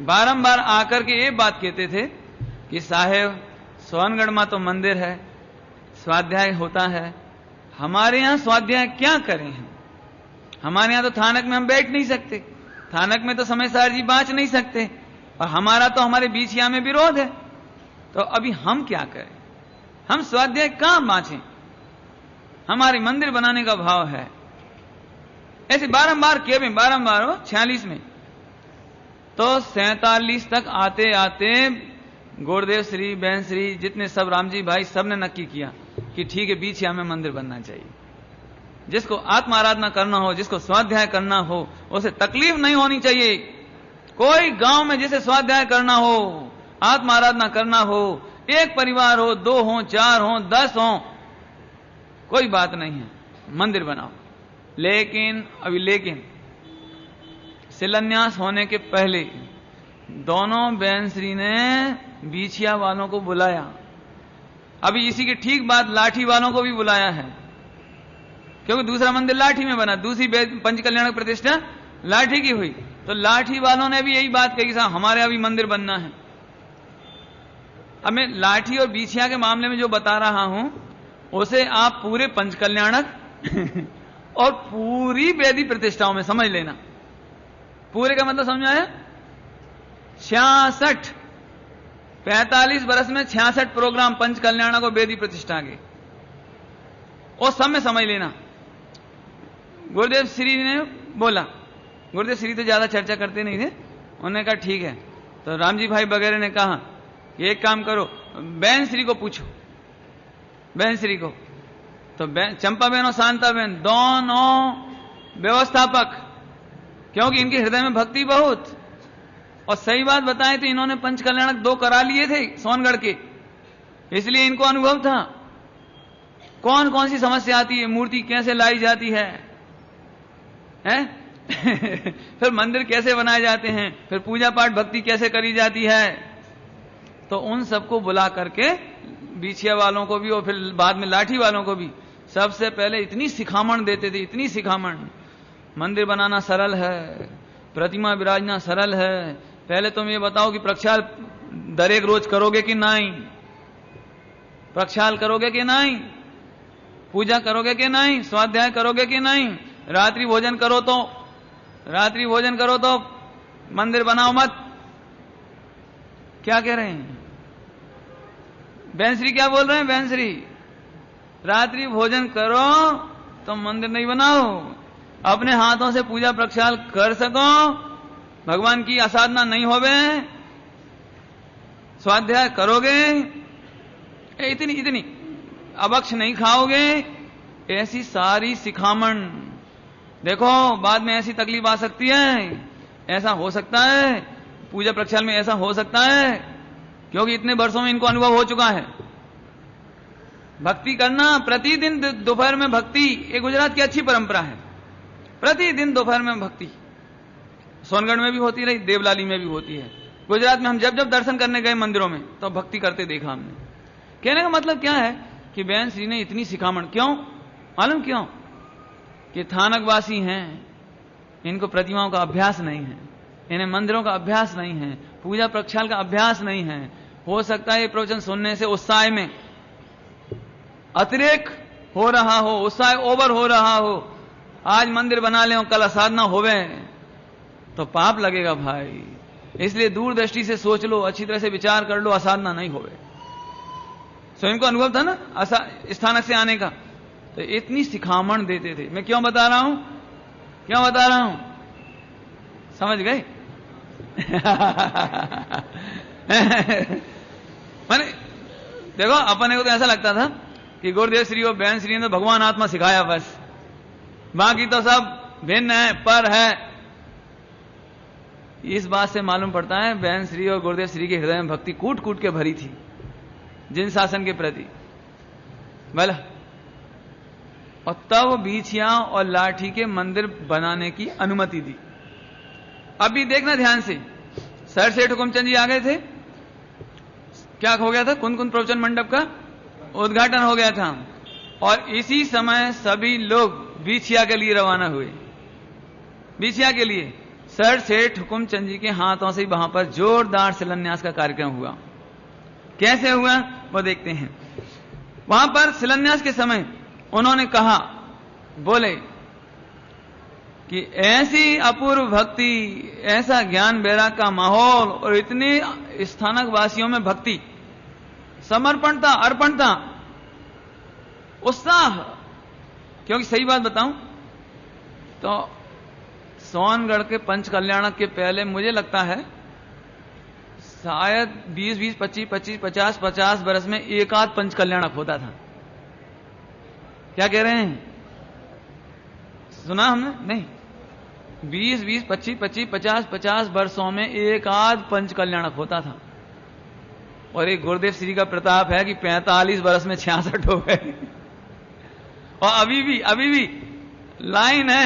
बारंबार आकर के ये बात कहते थे कि साहेब, सोनगढ़ में तो मंदिर है, स्वाध्याय होता है, हमारे यहां स्वाध्याय क्या करें हम, हमारे यहां तो थानक में हम बैठ नहीं सकते, थानक में तो समयसार जी बाँच नहीं सकते, और हमारा तो हमारे बीछिया में विरोध है, तो अभी हम क्या करें, हम स्वाध्याय कहां बाँचें, हमारे मंदिर बनाने का भाव है। ऐसे बारंबार किए में, बारंबार हो 46 में, तो 47 तक आते आते गुरुदेव श्री, बहन श्री, जितने सब रामजी भाई, सब ने नक्की किया कि ठीक है, बीच में मंदिर बनना चाहिए। जिसको आत्म आराधना करना हो, जिसको स्वाध्याय करना हो, उसे तकलीफ नहीं होनी चाहिए। कोई गांव में जिसे स्वाध्याय करना हो, आत्म आराधना करना हो, एक परिवार हो, 2 हो, 4 हो, 10 हो, कोई बात नहीं है, मंदिर बनाओ। लेकिन शिलान्यास होने के पहले दोनों बहन श्री ने बीछिया वालों को बुलाया। अभी इसी के ठीक बाद लाठी वालों को भी बुलाया है, क्योंकि दूसरा मंदिर लाठी में बना, दूसरी पंच कल्याणक प्रतिष्ठा लाठी की हुई, तो लाठी वालों ने भी यही बात कही कि साहब हमारे अभी मंदिर बनना है। अब मैं लाठी और बीछिया के मामले में जो बता रहा हूं, उसे आप पूरे पंच कल्याणक और पूरी वेदी प्रतिष्ठाओं में समझ लेना। पूरे का मतलब समझ आया? 66 45 बरस में 66 प्रोग्राम पंच कल्याणक और वेदी प्रतिष्ठा के, और सब में समझ लेना। गुरुदेव श्री ने बोला, गुरुदेव श्री तो ज्यादा चर्चा करते नहीं थे, उन्होंने कहा ठीक है। तो रामजी भाई वगैरह ने कहा कि एक काम करो, बहन श्री को पूछो, बहन श्री को। तो चंपा बहन और शांता बहन दोनों व्यवस्थापक, क्योंकि इनके हृदय में भक्ति बहुत, और सही बात बताएं तो इन्होंने पंच कल्याणक 2 करा लिए थे सोनगढ़ के, इसलिए इनको अनुभव था कौन कौन सी समस्या आती है, मूर्ति कैसे लाई जाती है? फिर मंदिर कैसे बनाए जाते हैं, फिर पूजा पाठ भक्ति कैसे करी जाती है, तो उन सबको बुला करके बिछिया वालों को भी और फिर बाद में लाठी वालों को भी सबसे पहले इतनी सिखामण देते थे, इतनी सिखामण। मंदिर बनाना सरल है, प्रतिमा विराजना सरल है, पहले तुम ये बताओ कि प्रक्षाल दरेक रोज करोगे कि नहीं, प्रक्षाल करोगे कि नहीं, पूजा करोगे कि नहीं, स्वाध्याय करोगे कि नहीं, रात्रि भोजन करो तो मंदिर बनाओ मत। क्या कह रहे हैं बैंसरी, क्या बोल रहे हैं बैंसरी? रात्रि भोजन करो तो मंदिर नहीं बनाओ, अपने हाथों से पूजा प्रक्षाल कर सको, भगवान की आसाधना नहीं होवे, स्वाध्याय करोगे, इतनी अभक्ष नहीं खाओगे, ऐसी सारी सिखामण। देखो बाद में ऐसी तकलीफ आ सकती है, ऐसा हो सकता है, पूजा प्रक्षाल में ऐसा हो सकता है, क्योंकि इतने वर्षों में इनको अनुभव हो चुका है। भक्ति करना, प्रतिदिन दोपहर में भक्ति, ये गुजरात की अच्छी परंपरा है, प्रतिदिन दोपहर में भक्ति। सोनगढ़ में भी होती रही, देवलाली में भी होती है। गुजरात में हम जब जब दर्शन करने गए मंदिरों में तो भक्ति करते देखा हमने। कहने का मतलब क्या है कि बहन श्री ने इतनी सिखामण क्यों, मालूम क्यों? कि थानकवासी हैं, इनको प्रतिमाओं का अभ्यास नहीं है, इन्हें मंदिरों का अभ्यास नहीं है, पूजा प्रक्षाल का अभ्यास नहीं है। हो सकता है ये प्रवचन सुनने से उत्साह में अतिरेक हो रहा हो, उत्साह ओवर हो रहा हो, आज मंदिर बना ले कल असाधना होवे तो पाप लगेगा भाई। इसलिए दूरदृष्टि से सोच लो, अच्छी तरह से विचार कर लो, असाधना नहीं होवे। स्वयं को अनुभव था ना स्थानक से आने का, तो इतनी सिखामण देते थे। मैं क्यों बता रहा हूं, समझ गए? माने देखो अपने को तो ऐसा लगता था कि गुरुदेव श्री और बहन श्री ने तो भगवान आत्मा सिखाया बस, बाकी तो सब भिन्न है, पर है। इस बात से मालूम पड़ता है बहन श्री और गुरुदेव श्री के हृदय में भक्ति कूट कूट के भरी थी जिन शासन के प्रति, बोला। और तब बिछिया और लाठी के मंदिर बनाने की अनुमति दी। अभी देखना ध्यान से, सर सेठ हुकुमचंद जी आ गए थे, क्या हो गया था, कुंद कुंद प्रवचन मंडप का उद्घाटन हो गया था, और इसी समय सभी लोग बिछिया के लिए रवाना हुए। बिछिया के लिए सर सेठ हुकुमचंद जी के हाथों से वहां पर जोरदार शिलान्यास का कार्यक्रम हुआ। कैसे हुआ वो देखते हैं। वहां पर शिलान्यास के समय उन्होंने कहा, बोले कि ऐसी अपूर्व भक्ति, ऐसा ज्ञान वैराग का माहौल और इतने स्थानक वासियों में भक्ति, समर्पणता, अर्पणता, उत्साह। क्योंकि सही बात बताऊं तो सोनगढ़ के पंच कल्याणक के पहले मुझे लगता है शायद 20-20, 25-25, 50-50 बरस में एक आध पंच कल्याणक होता था। क्या कह रहे हैं, सुना हमने? नहीं, 20-20, 25-25, 50-50 वर्षों में एक आध पंच कल्याणक होता था। और एक गुरुदेव श्री का प्रताप है कि 45 वर्ष में 66 हो गए, और अभी भी लाइन है।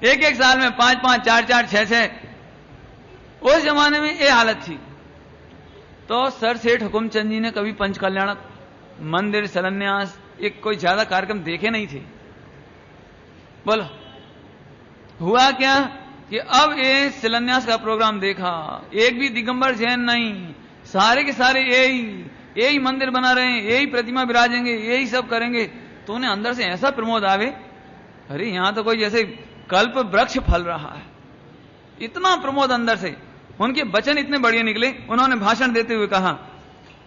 एक एक साल में 5-5, 4-4, 6-6। उस जमाने में ये हालत थी। तो सर सेठ हुकुमचंद जी ने कभी पंच कल्याणक, मंदिर, शिलान्यास, एक कोई ज्यादा कार्यक्रम देखे नहीं थे। बोलो हुआ क्या कि अब ये शिलान्यास का प्रोग्राम देखा, एक भी दिगंबर जैन नहीं, सारे के सारे यही मंदिर बना रहे हैं, यही प्रतिमा विराजेंगे, यही सब करेंगे। तो उन्हें अंदर से ऐसा प्रमोद आवे, अरे यहां तो कोई जैसे कल्प वृक्ष फल रहा है, इतना प्रमोद अंदर से। उनके वचन इतने बढ़िया निकले। उन्होंने भाषण देते हुए कहा,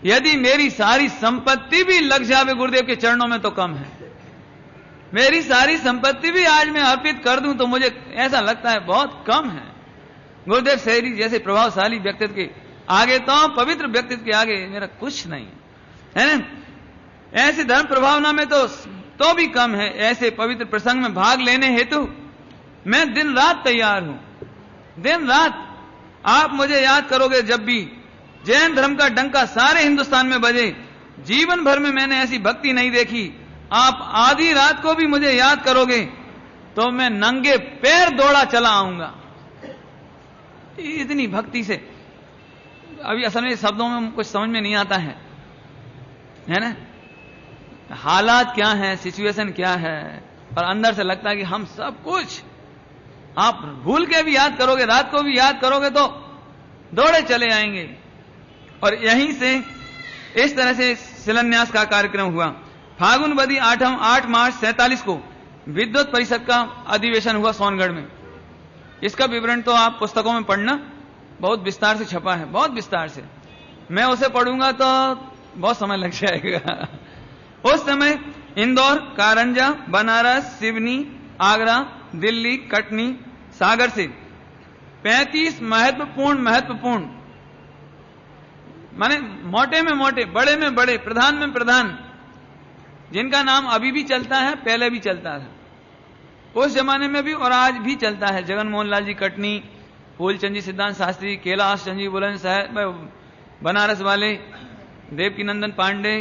यदि मेरी सारी संपत्ति भी लग जावे गुरुदेव के चरणों में तो कम है, मेरी सारी संपत्ति भी आज मैं अर्पित कर दूं तो मुझे ऐसा लगता है बहुत कम है। गुरुदेव शहरी जैसे प्रभावशाली व्यक्तित्व के आगे, तो पवित्र व्यक्तित्व के आगे मेरा कुछ नहीं है ना। ऐसे धर्म प्रभावना में तो भी कम है। ऐसे पवित्र प्रसंग में भाग लेने हेतु मैं दिन रात तैयार हूं, दिन रात। आप मुझे याद करोगे जब भी जैन धर्म का डंका सारे हिंदुस्तान में बजे। जीवन भर में मैंने ऐसी भक्ति नहीं देखी। आप आधी रात को भी मुझे याद करोगे तो मैं नंगे पैर दौड़ा चला आऊंगा। इतनी भक्ति से। अभी असल में शब्दों में कुछ समझ में नहीं आता है ना? हालात क्या है, सिचुएशन क्या है, और अंदर से लगता है कि हम सब कुछ, आप भूल के भी याद करोगे, रात को भी याद करोगे तो दौड़े चले आएंगे। और यहीं से इस तरह से शिलान्यास का कार्यक्रम हुआ। फागुन बदी 8 मार्च 47 को विद्वत परिषद का अधिवेशन हुआ सोनगढ़ में। इसका विवरण तो आप पुस्तकों में पढ़ना, बहुत विस्तार से छपा है, बहुत विस्तार से। मैं उसे पढ़ूंगा तो बहुत समय लग जाएगा। उस समय इंदौर, कारंजा, बनारस, सिवनी, आगरा, दिल्ली, कटनी, सागर से 35 महत्वपूर्ण माने मोटे में मोटे, बड़े में बड़े, प्रधान में प्रधान, जिनका नाम अभी भी चलता है, पहले भी चलता था, उस जमाने में भी और आज भी चलता है। जगन मोहन लाल जी कटनी, फूलचंद जी सिद्धांत शास्त्री, कैलाश चंद जी बुलंद साहब बनारस वाले, देवकी नंदन पांडे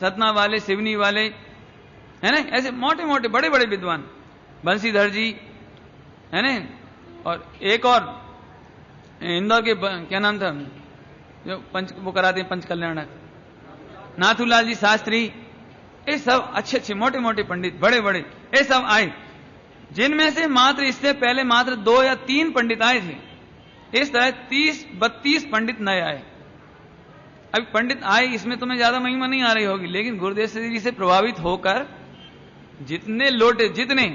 सतना वाले, सिवनी वाले, है ना, ऐसे मोटे मोटे बड़े बड़े विद्वान, बंसीधर जी, है ना, और एक और इंदौर के क्या नाम था जो वो कराते हैं पंच कल्याणक, नाथूलाल जी शास्त्री, ये सब अच्छे अच्छे मोटे मोटे पंडित, बड़े बड़े, ये सब आए, जिनमें से मात्र इससे पहले मात्र 2 या 3 पंडित आए थे। इस तरह 30-32 पंडित नए आए। अभी पंडित आए, इसमें तुम्हें ज्यादा महिमा नहीं आ रही होगी, लेकिन गुरुदेव जी से प्रभावित होकर जितने लौटे, जितने,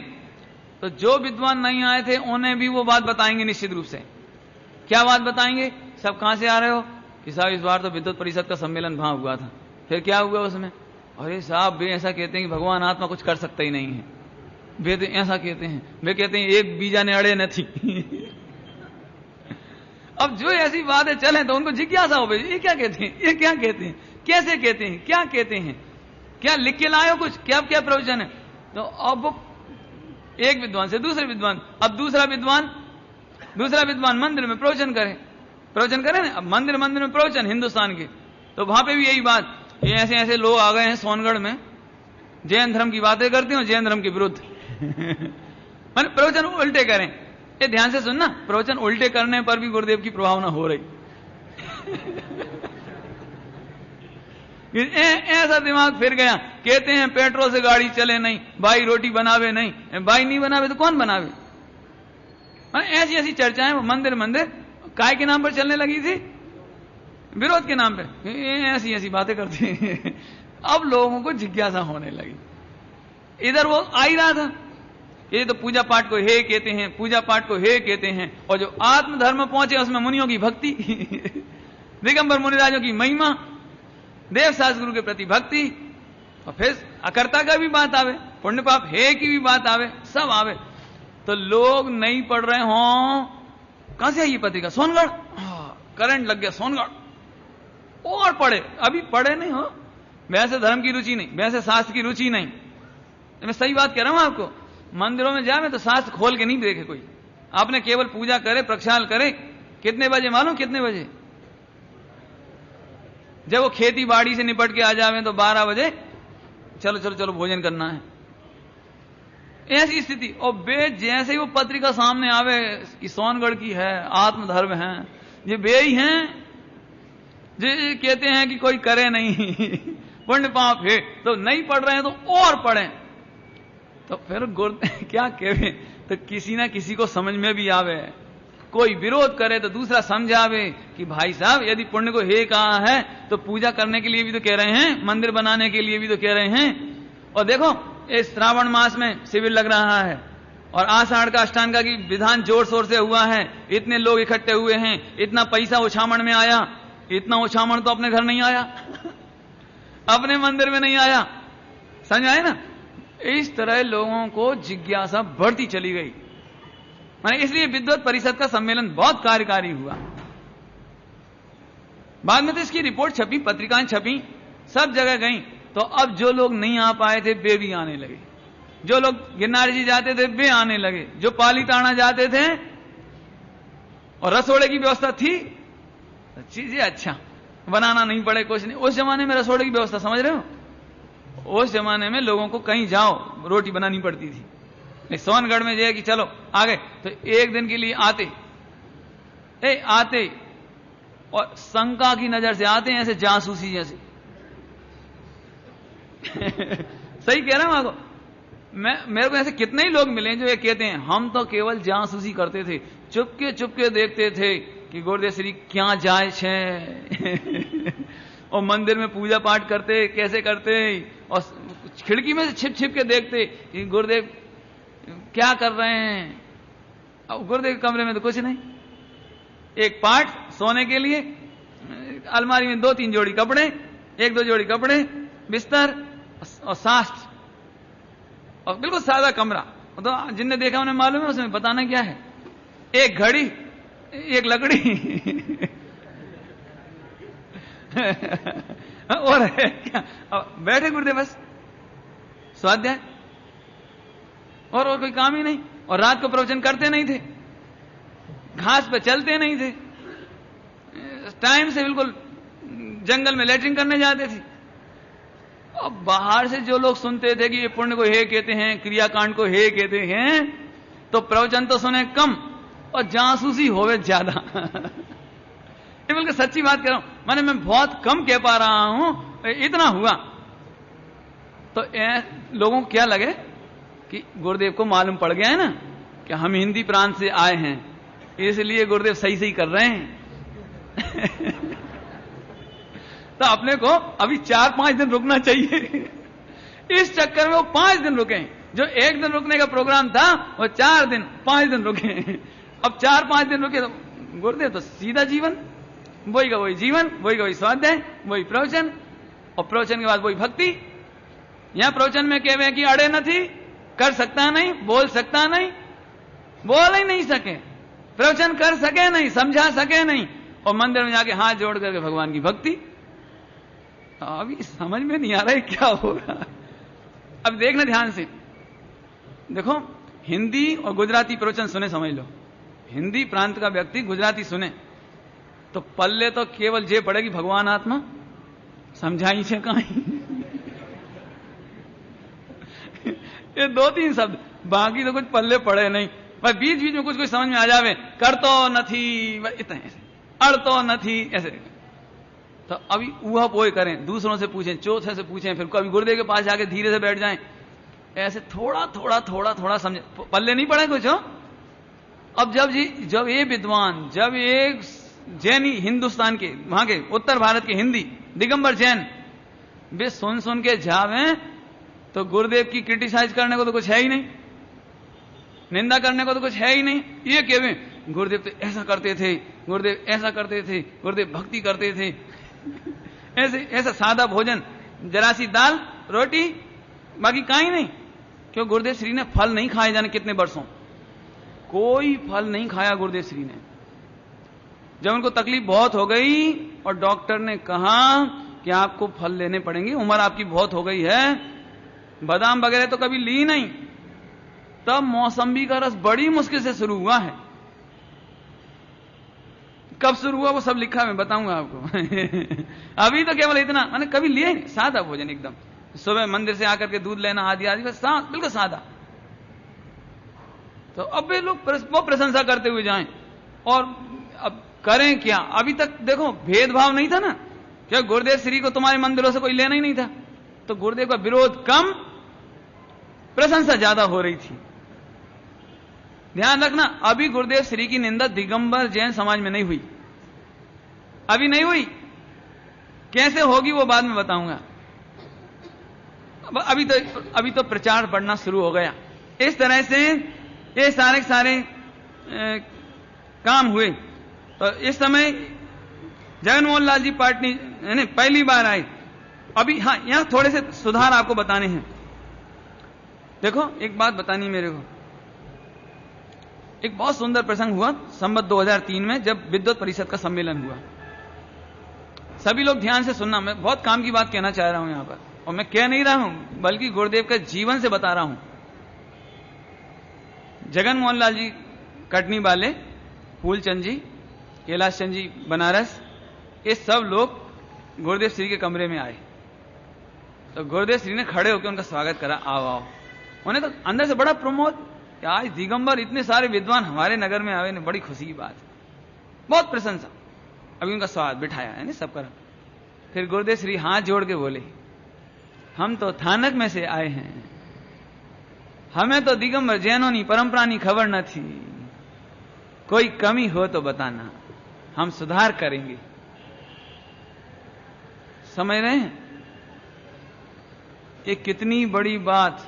तो जो विद्वान नहीं आए थे उन्हें भी वो बात बताएंगे निश्चित रूप से। क्या बात बताएंगे? सब कहां से आ रहे हो? कि साहब इस बार तो विद्वत परिषद का सम्मेलन वहां हुआ था। फिर क्या हुआ उसमें? अरे साहब वे ऐसा कहते हैं कि भगवान आत्मा कुछ कर सकता ही नहीं है, वे तो ऐसा कहते हैं, वे कहते हैं एक बीजा ने अड़े न थी। अब जो ऐसी बातें चले तो उनको जिज्ञासा हो गई, ये क्या कहते हैं, ये क्या कहते हैं, कैसे कहते हैं, क्या कहते हैं, क्या लिख के लाए हो कुछ, क्या क्या प्रवचन है? तो अब एक विद्वान से दूसरे विद्वान, अब दूसरा विद्वान मंदिर में प्रवचन करे ना। अब मंदिर में प्रवचन हिंदुस्तान के, तो वहां पे भी यही बात, ये ऐसे ऐसे लोग आ गए हैं सोनगढ़ में, जैन धर्म की बातें करते हो, जैन धर्म के विरुद्ध। मैंने प्रवचन उल्टे करें। ये ध्यान से सुनना, प्रवचन उल्टे करने पर भी गुरुदेव की प्रभावना हो रही। ऐसा दिमाग फिर गया, कहते हैं पेट्रोल से गाड़ी चले नहीं, भाई रोटी बनावे नहीं, भाई नहीं बनावे तो कौन बनावे? ऐसी ऐसी चर्चाएं वो मंदिर काय के नाम पर चलने लगी थी, विरोध के नाम पे ऐसी ऐसी बातें करते हैं। अब लोगों को जिज्ञासा होने लगी। इधर वो आ ही रहा था, ये तो पूजा पाठ को हे कहते हैं, पूजा पाठ को हे कहते हैं, और जो आत्म धर्म पहुंचे उसमें मुनियों की भक्ति, दिगंबर मुनिराजों की महिमा, देव शास्त्र गुरु के प्रति भक्ति, और फिर अकर्ता का भी बात आवे, पुण्य पाप हे की भी बात आवे, सब आवे। तो लोग नहीं पढ़ रहे हों, कहां से आई ये पत्रिका? सोनगढ़, करंट लग गया सोनगढ़, और पढ़े, अभी पढ़े नहीं हो, वैसे धर्म की रुचि नहीं, वैसे शास्त्र की रुचि नहीं। मैं सही बात कह रहा हूं आपको, मंदिरों में जाए तो शास्त्र खोल के नहीं देखे कोई, आपने केवल पूजा करे, प्रक्षाल करे। कितने बजे मालूम? कितने बजे? जब वो खेती बाड़ी से निपट के आ जावे तो 12 बजे चलो चलो चलो भोजन करना है, ऐसी स्थिति। और वे जैसे ही वो पत्रिका सामने आवे कि सोनगढ़ की है, आत्मधर्म है, ये वे ही हैं जो कहते हैं कि कोई करे नहीं, पुण्य पाप है, तो नहीं पढ़ रहे हैं तो और पढ़ें। तो फिर क्या कहे, तो किसी ना किसी को समझ में भी आवे, कोई विरोध करे तो दूसरा समझावे कि भाई साहब यदि पुण्य को हे कहा है तो पूजा करने के लिए भी तो कह रहे हैं, मंदिर बनाने के लिए भी तो कह रहे हैं। और देखो इस श्रावण मास में शिविर लग रहा है, और आषाढ़ का अष्टांग का की विधान जोर शोर से हुआ है, इतने लोग इकट्ठे हुए हैं, इतना पैसा उछामण में आया, इतना उछामण तो अपने घर नहीं आया, अपने मंदिर में नहीं आया, समझ आए ना? इस तरह लोगों को जिज्ञासा बढ़ती चली गई। माने इसलिए विद्वत परिषद का सम्मेलन बहुत कार्यकारी हुआ। बाद में तो इसकी रिपोर्ट छपी, पत्रिकाएं छपी, सब जगह गई। तो अब जो लोग नहीं आ पाए थे वे भी आने लगे, जो लोग गिरनार जी जाते थे वे आने लगे, जो पालीताना जाते थे और रसोड़े की व्यवस्था थी, तो चीजें अच्छा बनाना नहीं पड़े, कुछ नहीं। उस जमाने में रसोड़े की व्यवस्था समझ रहे हो, उस जमाने में लोगों को कहीं जाओ रोटी बनानी पड़ती थी, सोनगढ़ में जो कि चलो आ गए, तो एक दिन के लिए आते और शंका की नजर से आते हैं, ऐसे जासूसी जैसे। सही कह रहा हूं आपको। मेरे को ऐसे कितने ही लोग मिले जो ये कहते हैं हम तो केवल जासूसी करते थे, चुपके चुपके देखते थे कि गुरुदेव श्री क्या जाए छे और मंदिर में पूजा पाठ करते कैसे करते, और खिड़की में से छिप छिप के देखते कि गुरुदेव क्या कर रहे हैं। अब गुरुदेव के कमरे में तो कुछ नहीं, एक पाठ सोने के लिए, अलमारी में 2-3 जोड़ी कपड़े, 1-2 जोड़ी कपड़े, बिस्तर और शास्त्र, और बिल्कुल सादा कमरा। तो जिनने देखा उन्हें मालूम है उसमें बताना क्या है, एक घड़ी, एक लकड़ी और क्या, बैठे गुरुदेव बस स्वाध्याय, और कोई काम ही नहीं। और रात को प्रवचन करते नहीं थे, घास पे चलते नहीं थे, टाइम से बिल्कुल जंगल में लैट्रिन करने जाते थे। और बाहर से जो लोग सुनते थे कि ये पुण्य को हे कहते हैं, क्रियाकांड को हे कहते हैं, तो प्रवचन तो सुने कम और जासूसी होवे ज्यादा। ये बिल्कुल सच्ची बात कर रहा हूं, माने मैं बहुत कम कह पा रहा हूं, इतना हुआ। तो लोगों को क्या लगे कि गुरुदेव को मालूम पड़ गया है ना कि हम हिंदी प्रांत से आए हैं, इसलिए गुरुदेव सही सही कर रहे हैं। तो अपने को अभी 4-5 दिन रुकना चाहिए। इस चक्कर में वो 5 दिन रुके, जो 1 दिन रुकने का प्रोग्राम था वो 4 दिन 5 दिन रुके। अब 4-5 दिन रुके तो गुरुदेव तो सीधा जीवन, वही का वही जीवन, वही का वही स्वाध्याय, वही प्रवचन, और प्रवचन के बाद वही भक्ति। यहां प्रवचन में कहे हुए कि अड़े न थी, कर सकता नहीं, बोल सकता नहीं, बोल ही नहीं सके, प्रवचन कर सके नहीं, समझा सके नहीं, और मंदिर में जाके हाथ जोड़ करके भगवान की भक्ति। अभी समझ में नहीं आ रहा है क्या हो रहा। अब देखना ध्यान से, देखो हिंदी और गुजराती प्रवचन सुने, समझ लो, हिंदी प्रांत का व्यक्ति गुजराती सुने तो पल्ले तो केवल जे पड़ेगी भगवान आत्मा समझाई छे कहीं। ये 2-3 शब्द, बाकी तो कुछ पल्ले पड़े नहीं। भाई बीच बीच में कुछ समझ में आ जावे, कर तो न थी, इतना ऐसे, अड़ तो न थी, ऐसे। तो अभी ऊहा पोए करें, दूसरों से पूछें, चौथे से पूछें, फिर कभी गुरुदेव के पास जाके धीरे से बैठ जाएं, ऐसे थोड़ा थोड़ा थोड़ा थोड़ा समझे, पल्ले नहीं पड़े कुछ हो। अब जब ये विद्वान, जब ये जैनी हिंदुस्तान के, वहां के उत्तर भारत के हिंदी दिगंबर जैन वे सुन के जावे, तो गुरुदेव की क्रिटिसाइज करने को तो कुछ है ही नहीं, निंदा करने को तो कुछ है ही नहीं। ये कहवे गुरुदेव तो ऐसा करते थे, गुरुदेव ऐसा करते थे, गुरुदेव भक्ति करते थे, ऐसे ऐसा सादा भोजन, जरा सी दाल रोटी, बाकी कहीं नहीं। क्यों? गुरुदेव श्री ने फल नहीं खाए, जाने कितने वर्षों कोई फल नहीं खाया गुरुदेव श्री ने। जब उनको तकलीफ बहुत हो गई और डॉक्टर ने कहा कि आपको फल लेने पड़ेंगे, उम्र आपकी बहुत हो गई है, बादाम वगैरह तो कभी ली नहीं, तब मौसम्बी का रस बड़ी मुश्किल से शुरू हुआ है। कब शुरू हुआ वो सब लिखा, मैं बताऊंगा आपको। अभी तो केवल इतना, मैंने कभी लिए नहीं, सादा भोजन एकदम, सुबह मंदिर से आकर के दूध लेना आदि आदि, बिल्कुल सादा। तो अब वे लोग वो प्रशंसा करते हुए जाएं, और अब करें क्या? अभी तक देखो भेदभाव नहीं था ना, क्या गुरुदेव श्री को तुम्हारे मंदिरों से कोई लेना ही नहीं था, तो गुरुदेव का विरोध कम, प्रशंसा ज्यादा हो रही थी। ध्यान रखना, अभी गुरुदेव श्री की निंदा दिगंबर जैन समाज में नहीं हुई, अभी नहीं हुई। कैसे होगी वो बाद में बताऊंगा। अभी तो प्रचार बढ़ना शुरू हो गया। इस तरह से ये सारे काम हुए। तो इस समय जगन मोहन लाल जी पाटनी पहली बार आए। अभी हाँ, यहां थोड़े से सुधार आपको बताने हैं। देखो एक बात बतानी मेरे को, एक बहुत सुंदर प्रसंग हुआ संवत 2003 में, जब विद्वत परिषद का सम्मेलन हुआ। सभी लोग ध्यान से सुनना, मैं बहुत काम की बात कहना चाह रहा हूं यहां पर, और मैं कह नहीं रहा हूं बल्कि गुरुदेव के जीवन से बता रहा हूं। जगन मोहन लाल जी कटनी वाले, फूलचंद जी, कैलाश चंद जी बनारस, ये सब लोग गुरुदेव श्री के कमरे में आए। तो गुरुदेव श्री ने खड़े होकर उनका स्वागत करा, आओ आओ। उन्हें तो अंदर से बड़ा प्रमोद, कि आज दिगंबर इतने सारे विद्वान हमारे नगर में आवे ने, बड़ी खुशी की बात, बहुत प्रशंसा। अभी उनका स्वागत बिठाया है ना सब करा। फिर गुरुदेव श्री हाथ जोड़ के बोले, हम तो थानक में से आए हैं, हमें तो दिगंबर जैनों परंपरा नी खबर न थी, कोई कमी हो तो बताना, हम सुधार करेंगे। समझ रहे हैं ये कितनी बड़ी बात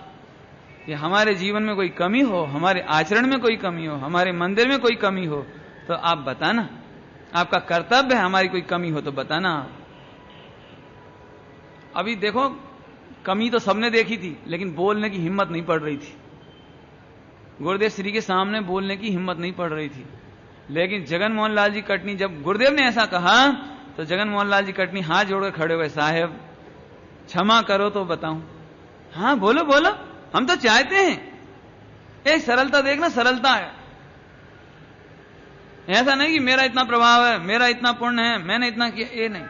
कि हमारे जीवन में कोई कमी हो, हमारे आचरण में कोई कमी हो, हमारे मंदिर में कोई कमी हो तो आप बताना, आपका कर्तव्य है, हमारी कोई कमी हो तो बताना। अभी देखो कमी तो सबने देखी थी, लेकिन बोलने की हिम्मत नहीं पड़ रही थी, गुरुदेव श्री के सामने बोलने की हिम्मत नहीं पड़ रही थी। लेकिन जगन मोहन लाल जी कटनी, जब गुरुदेव ने ऐसा कहा तो जगन मोहन लाल जी कटनी हाथ जोड़कर खड़े हुए, साहेब क्षमा करो तो बताऊं। हाँ बोलो बोलो, हम तो चाहते हैं। एक सरलता देखना, सरलता है, ऐसा नहीं कि मेरा इतना प्रभाव है, मेरा इतना पुण्य है, मैंने इतना किया, ये नहीं,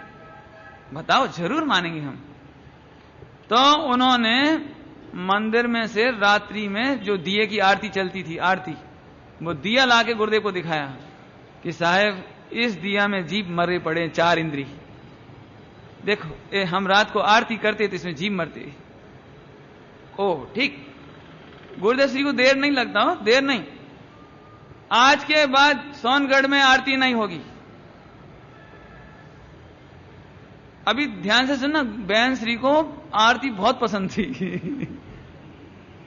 बताओ जरूर मानेंगे हम। तो उन्होंने मंदिर में से रात्रि में जो दिए की आरती चलती थी, आरती, वो दिया लाके गुरुदेव को दिखाया कि साहेब इस दिया में जीभ मरे पड़े 4 इंद्री, देखो हम रात को आरती करते तो इसमें जीभ मरते। ओह ठीक, गुरुदेव श्री को देर नहीं लगता हो, देर नहीं, आज के बाद सोनगढ़ में आरती नहीं होगी। अभी ध्यान से सुनना, बहन श्री को आरती बहुत पसंद थी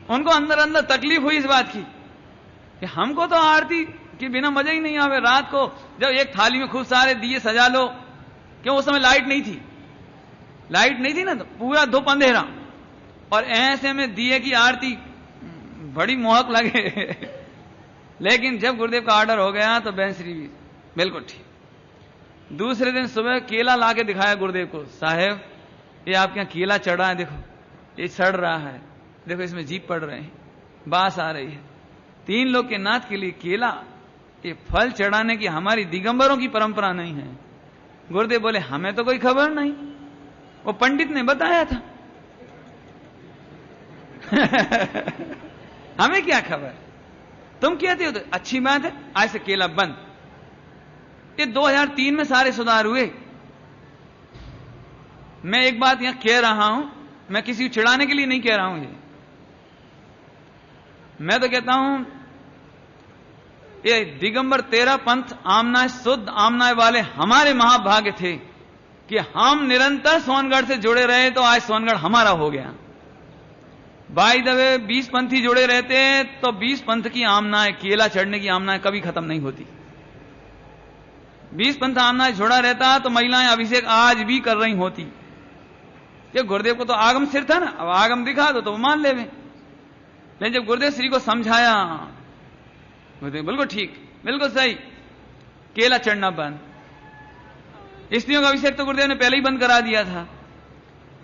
उनको अंदर अंदर तकलीफ हुई इस बात की कि हमको तो आरती के बिना मजा ही नहीं आवे। रात को जब एक थाली में खूब सारे दिए सजा लो, क्यों उस समय लाइट नहीं थी, लाइट नहीं थी ना, तो पूरा धूप अंधेरा, और ऐसे में दिए की आरती बड़ी मोहक लगे लेकिन जब गुरुदेव का ऑर्डर हो गया तो बहन श्री भी बिल्कुल ठीक। दूसरे दिन सुबह केला लाके दिखाया गुरुदेव को, साहेब ये आपके यहाँ केला चढ़ा है, देखो ये सड़ रहा है, देखो इसमें जीभ पड़ रहे हैं, बास आ रही है। 3 लोग के नाथ के लिए केला, ये फल चढ़ाने की हमारी दिगंबरों की परंपरा नहीं है। गुरुदेव बोले हमें तो कोई खबर नहीं, वो पंडित ने बताया था हमें क्या खबर, तुम कहते हो तो अच्छी बात है, आज से केला बंद। ये 2003 में सारे सुधार हुए। मैं एक बात यहां कह रहा हूं, मैं किसी को चिढ़ाने के लिए नहीं कह रहा हूं, ये मैं तो कहता हूं ये दिगंबर 13 पंथ आमनाय शुद्ध आमनाय वाले हमारे महाभाग्य थे कि हम निरंतर सोनगढ़ से जुड़े रहे, तो आज सोनगढ़ हमारा हो गया। बाय द वे 20 पंथी जुड़े रहते तो 20 पंथ की आमनाएं, केला चढ़ने की आमनाएं कभी खत्म नहीं होती। 20 पंथ आमनाएं जुड़ा रहता तो महिलाएं अभिषेक आज भी कर रही होती। ये गुरुदेव को तो आगम सिर था ना, अब आगम दिखा दो तो वो मान लेवे। लेकिन जब गुरुदेव श्री को समझाया, गुरुदेव बिल्कुल ठीक, बिल्कुल सही, केला चढ़ना बंद। स्त्रियों का अभिषेक तो गुरुदेव ने पहले ही बंद करा दिया था।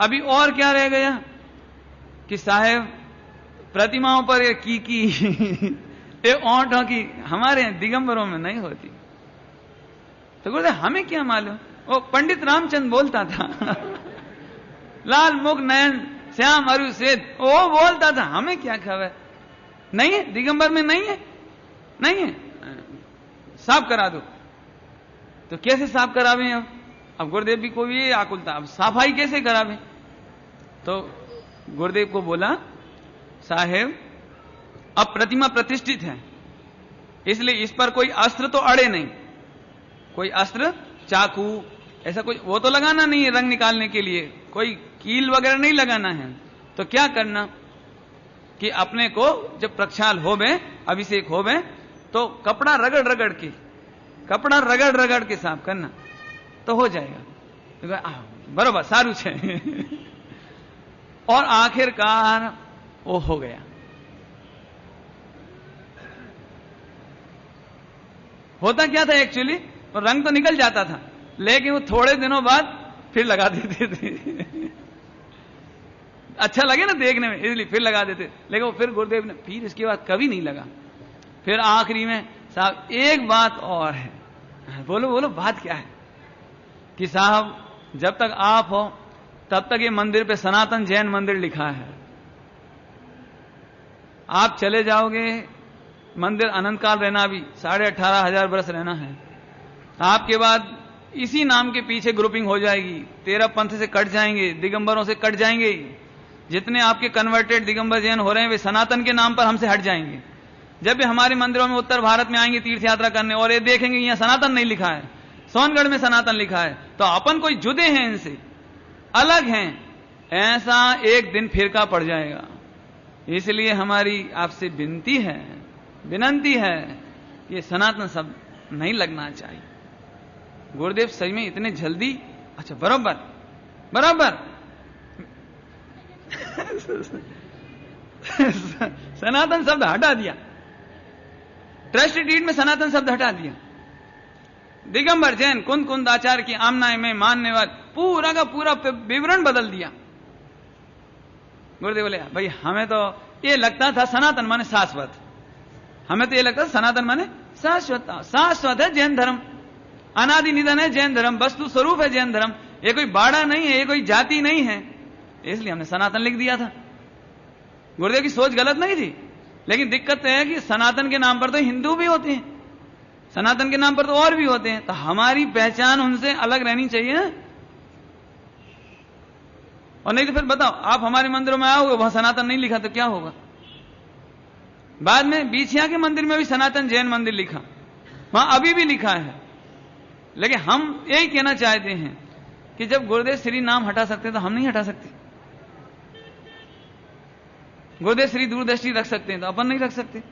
अभी और क्या रह गया कि साहेब प्रतिमाओं पर ये की ये ओंठों की हमारे दिगंबरों में नहीं होती। तो गुरुदेव हमें क्या मालूम, वो पंडित रामचंद्र बोलता था लाल मुख नयन श्याम अरु श्वेत, वो बोलता था, हमें क्या खबर। नहीं है दिगंबर में, नहीं है, नहीं है, साफ करा दो। तो कैसे साफ करावे? अब गुरुदेव भी को भी आकुलता, अब सफाई कैसे करावे? तो गुरुदेव को बोला, साहेब अब प्रतिमा प्रतिष्ठित है, इसलिए इस पर कोई अस्त्र तो अड़े नहीं, कोई अस्त्र चाकू ऐसा कोई वो तो लगाना नहीं है, रंग निकालने के लिए कोई कील वगैरह नहीं लगाना है। तो क्या करना कि अपने को जब प्रक्षाल होवे, अभिषेक होवे, तो कपड़ा रगड़ रगड़ के, कपड़ा रगड़ रगड़ के साफ करना तो हो जाएगा। बरोबर सारू छे और आखिरकार वो हो गया। होता क्या था एक्चुअली, रंग तो निकल जाता था, लेकिन वो थोड़े दिनों बाद फिर लगा देते थे अच्छा लगे ना देखने में, इसलिए फिर लगा देते। लेकिन वो फिर गुरुदेव ने फिर इसके बाद कभी नहीं लगा। फिर आखिरी में साहब एक बात और है, बोलो बोलो बात क्या है कि साहब जब तक आप हो तब तक ये मंदिर पे सनातन जैन मंदिर लिखा है, आप चले जाओगे मंदिर अनंत काल रहना, भी 18,500 वर्ष रहना है। आपके बाद इसी नाम के पीछे ग्रुपिंग हो जाएगी, 13 पंथ से कट जाएंगे, दिगंबरों से कट जाएंगे। जितने आपके कन्वर्टेड दिगंबर जैन हो रहे हैं वे सनातन के नाम पर हमसे हट जाएंगे। जब भी हमारे मंदिरों में उत्तर भारत में आएंगे तीर्थ यात्रा करने और ये देखेंगे यहाँ सनातन नहीं लिखा है, सोनगढ़ में सनातन लिखा है, तो अपन कोई जुदे हैं, इनसे अलग हैं, ऐसा एक दिन फिरका पड़ जाएगा। इसलिए हमारी आपसे विनती है, ये सनातन शब्द नहीं लगना चाहिए। गुरुदेव सही में इतने जल्दी, अच्छा बराबर सनातन शब्द हटा दिया, ट्रस्ट डीड में सनातन शब्द हटा दिया। दिगंबर जैन कुंद आचार्य की आमनाएं में मानने वाले पूरा का पूरा विवरण बदल दिया। गुरुदेव बोले भाई हमें तो ये लगता था सनातन माने शाश्वत, हमें तो ये लगता था सनातन माने शाश्वत है जैन धर्म, अनादि निधन है जैन धर्म, वस्तु स्वरूप है जैन धर्म, ये कोई बाड़ा नहीं है, ये कोई जाति नहीं है, इसलिए हमने सनातन लिख दिया था। गुरुदेव की सोच गलत नहीं थी, लेकिन दिक्कत है कि सनातन के नाम पर तो हिंदू भी होते हैं, सनातन के नाम पर तो और भी होते हैं, तो हमारी पहचान उनसे अलग रहनी चाहिए ना। और नहीं तो फिर बताओ, आप हमारे मंदिरों में आओगे वहां सनातन नहीं लिखा तो क्या होगा? बाद में बीछिया के मंदिर में भी सनातन जैन मंदिर लिखा, वहां अभी भी लिखा है। लेकिन हम यही कहना चाहते हैं कि जब गुरुदेव श्री नाम हटा सकते तो हम नहीं हटा सकते, गुरुदेव श्री दूरदृष्टि रख सकते हैं तो अपन नहीं रख सकते।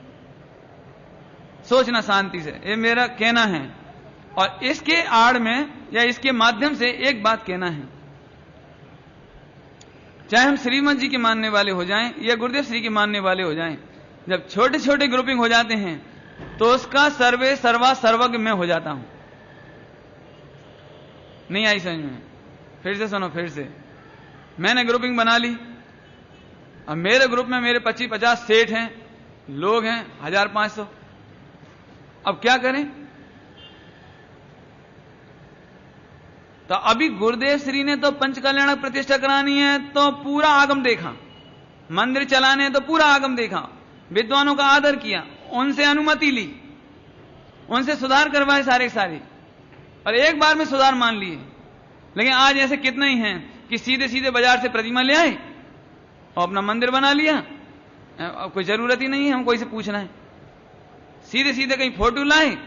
सोचना शांति से, ये मेरा कहना है। और इसके आड़ में या इसके माध्यम से एक बात कहना है, चाहे हम श्रीमद जी के मानने वाले हो जाएं या गुरुदेव श्री के मानने वाले हो जाएं, जब छोटे छोटे ग्रुपिंग हो जाते हैं तो उसका सर्वे सर्वा सर्वज्ञ में हो जाता हूं। नहीं आई समझ में? फिर से सुनो, फिर से। मैंने ग्रुपिंग बना ली, अब मेरे ग्रुप में मेरे 25-50 सेठ हैं, लोग हैं 1500। अब क्या करें? तो अभी गुरुदेव श्री ने तो पंच कल्याण प्रतिष्ठा करानी है तो पूरा आगम देखा, मंदिर चलाने हैं तो पूरा आगम देखा, विद्वानों का आदर किया, उनसे अनुमति ली, उनसे सुधार करवाए सारे, और एक बार में सुधार मान लिए। लेकिन आज ऐसे कितने ही हैं कि सीधे सीधे बाजार से प्रतिमा ले आए और अपना मंदिर बना लिया, अब कोई जरूरत ही नहीं है हमको इसे पूछना है। सीधे सीधे कहीं फोटो लाए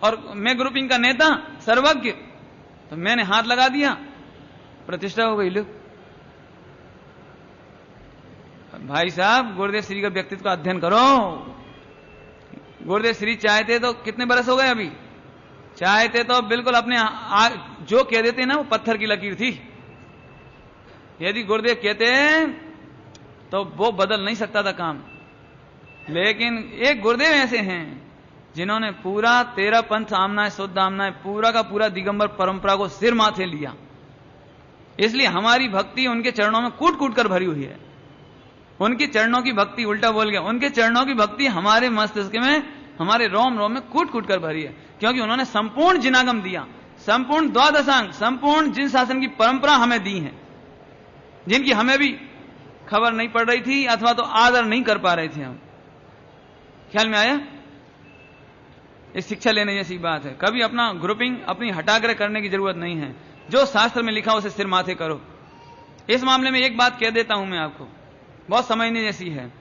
और मैं ग्रुपिंग का नेता सर्वज्ञ, तो मैंने हाथ लगा दिया, प्रतिष्ठा हो गई। लो भाई साहब, गुरुदेव श्री का व्यक्तित्व का अध्ययन करो। गुरुदेव श्री चाहते तो कितने बरस हो गए, अभी चाहते तो बिल्कुल अपने जो कह देते ना वो पत्थर की लकीर थी। यदि गुरुदेव कहते तो वो बदल नहीं सकता था काम। लेकिन एक गुरुदेव ऐसे हैं जिन्होंने पूरा 13 पंथ आमनाएं, शुद्ध आमनाएं, पूरा का पूरा दिगंबर परंपरा को सिर माथे लिया। इसलिए हमारी भक्ति उनके चरणों में कूट कूट कर भरी हुई है। उनके चरणों की भक्ति, उल्टा बोल गया, उनके चरणों की भक्ति हमारे मस्तिष्क में, हमारे रोम रोम में कूट कूट कर भरी है, क्योंकि उन्होंने संपूर्ण जिनागम दिया, संपूर्ण द्वादशांग, संपूर्ण जिन शासन की परंपरा हमें दी है, जिनकी हमें भी खबर नहीं पड़ रही थी अथवा तो आदर नहीं कर पा रहे थे हम। ख्याल में आया? इस शिक्षा लेने जैसी बात है। कभी अपना ग्रुपिंग अपनी हटाकर करने की जरूरत नहीं है, जो शास्त्र में लिखा उसे सिर माथे करो। इस मामले में एक बात कह देता हूं मैं आपको, बहुत समझने जैसी है।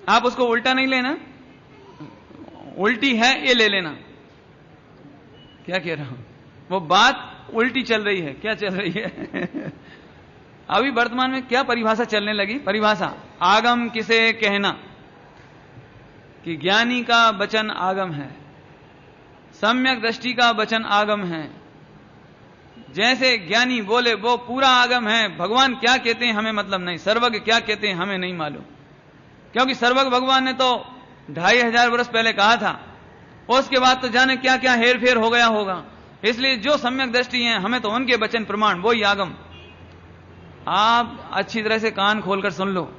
आप उसको उल्टा नहीं लेना, उल्टी है ये ले लेना। क्या कह रहा हूं? वो बात उल्टी चल रही है। क्या चल रही है? अभी वर्तमान में क्या परिभाषा चलने लगी? परिभाषा आगम किसे कहना, कि ज्ञानी का वचन आगम है, सम्यक दृष्टि का वचन आगम है। जैसे ज्ञानी बोले वो पूरा आगम है। भगवान क्या कहते हैं हमें मतलब नहीं, सर्वज्ञ क्या कहते हैं हमें नहीं मालूम, क्योंकि सर्वज्ञ भगवान ने तो 2500 वर्ष पहले कहा था, उसके बाद तो जाने क्या क्या हेर फेर हो गया होगा। इसलिए जो सम्यक दृष्टि है हमें तो उनके वचन प्रमाण, वही आगम। आप अच्छी तरह से कान खोलकर सुन लो,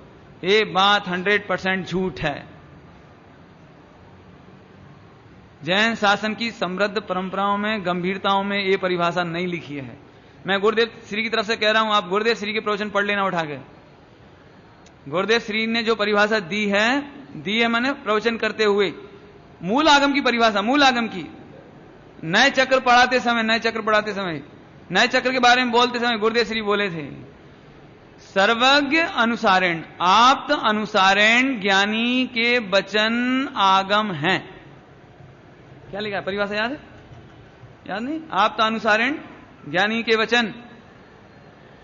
ये बात 100% झूठ है। जैन शासन की समृद्ध परंपराओं में, गंभीरताओं में ये परिभाषा नहीं लिखी है। मैं गुरुदेव श्री की तरफ से कह रहा हूं, आप गुरुदेव श्री के प्रवचन पढ़ लेना उठा के। गुरुदेव श्री ने जो परिभाषा दी है दी है मैंने प्रवचन करते हुए। मूल आगम की परिभाषा, मूल आगम की, नए चक्र पढ़ाते समय नए चक्र के बारे में बोलते समय गुरुदेव श्री बोले थे, सर्वज्ञ अनुसारेण, आप्त अनुसारेण ज्ञानी के वचन आगम हैं। क्या लिखा है परिभाषा, याद है? याद नहीं? आप्त अनुसारेण ज्ञानी के वचन।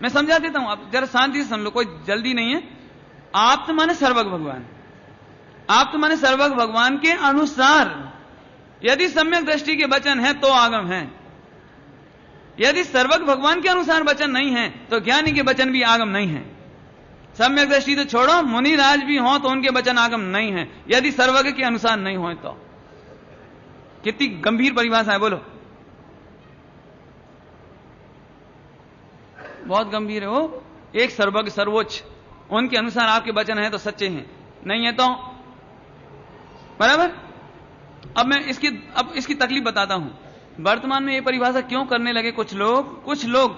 मैं समझा देता हूं, आप जरा शांति से सुन लो, कोई जल्दी नहीं है। आप्त माने सर्वज्ञ भगवान, आप्त माने सर्वज्ञ भगवान के अनुसार यदि सम्यक दृष्टि के वचन है तो आगम है। यदि सर्वज्ञ भगवान के अनुसार वचन नहीं है तो ज्ञानी के वचन भी आगम नहीं है। सम्यक दृष्टि तो छोड़ो, मुनि राज भी हो तो उनके वचन आगम नहीं है, यदि सर्वज्ञ के अनुसार नहीं हो तो। कितनी गंभीर परिभाषा है, बोलो। बहुत गंभीर है वो। एक सर्वज्ञ सर्वोच्च, उनके अनुसार आपके वचन है तो सच्चे हैं, नहीं है तो बराबर। अब इसकी तकलीफ बताता हूं। वर्तमान में ये परिभाषा क्यों करने लगे कुछ लोग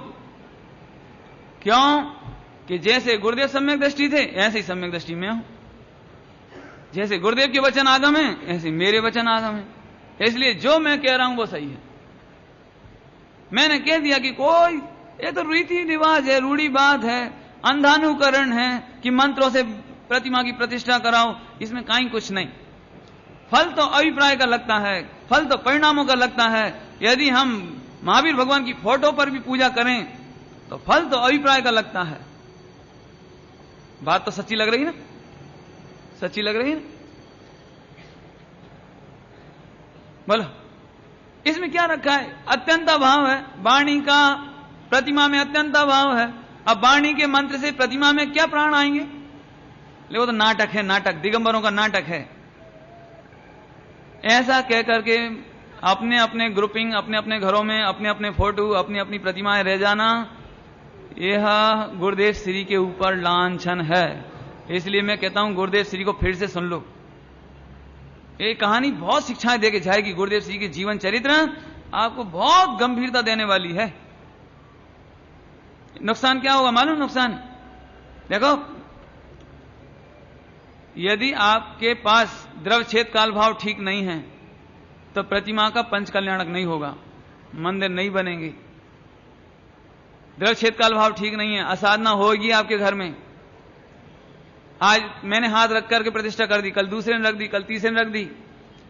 क्यों कि जैसे गुरुदेव सम्यक दृष्टि थे ऐसे ही सम्यक दृष्टि में हूं, जैसे गुरुदेव के वचन आगम है ऐसे मेरे वचन आगम है, इसलिए जो मैं कह रहा हूं वो सही है। मैंने कह दिया कि कोई ये तो रीति रिवाज है, रूढ़ी बात है, अंधानुकरण है कि मंत्रों से प्रतिमा की प्रतिष्ठा कराओ, इसमें कहीं कुछ नहीं। फल तो अभिप्राय का लगता है, फल तो परिणामों का लगता है। यदि हम महावीर भगवान की फोटो पर भी पूजा करें तो फल तो अभिप्राय का लगता है। बात तो सच्ची लग रही ना, सच्ची लग रही है ना? बोलो, इसमें क्या रखा है? अत्यंत भाव है वाणी का, प्रतिमा में अत्यंत भाव है। अब वाणी के मंत्र से प्रतिमा में क्या प्राण आएंगे? ले वो तो नाटक है, नाटक, दिगंबरों का नाटक है। ऐसा कह करके अपने अपने ग्रुपिंग, अपने अपने घरों में अपने अपने फोटो, अपनी अपनी प्रतिमाएं रह जाना, यह गुरुदेव श्री के ऊपर लांछन है। इसलिए मैं कहता हूं गुरुदेव श्री को फिर से सुन लो। ये कहानी बहुत शिक्षाएं देके जाएगी। गुरुदेव श्री के जीवन चरित्र आपको बहुत गंभीरता देने वाली है। नुकसान क्या होगा मालूम? नुकसान देखो, यदि आपके पास द्रव छेद काल भाव ठीक नहीं है तो प्रतिमा का पंच कल्याणक नहीं होगा, मंदिर नहीं बनेंगे। द्रव छेद काल भाव ठीक नहीं है, असाधना होगी आपके घर में। आज मैंने हाथ रख करके प्रतिष्ठा कर दी, कल दूसरे ने रख दी, कल तीसरे ने रख दी।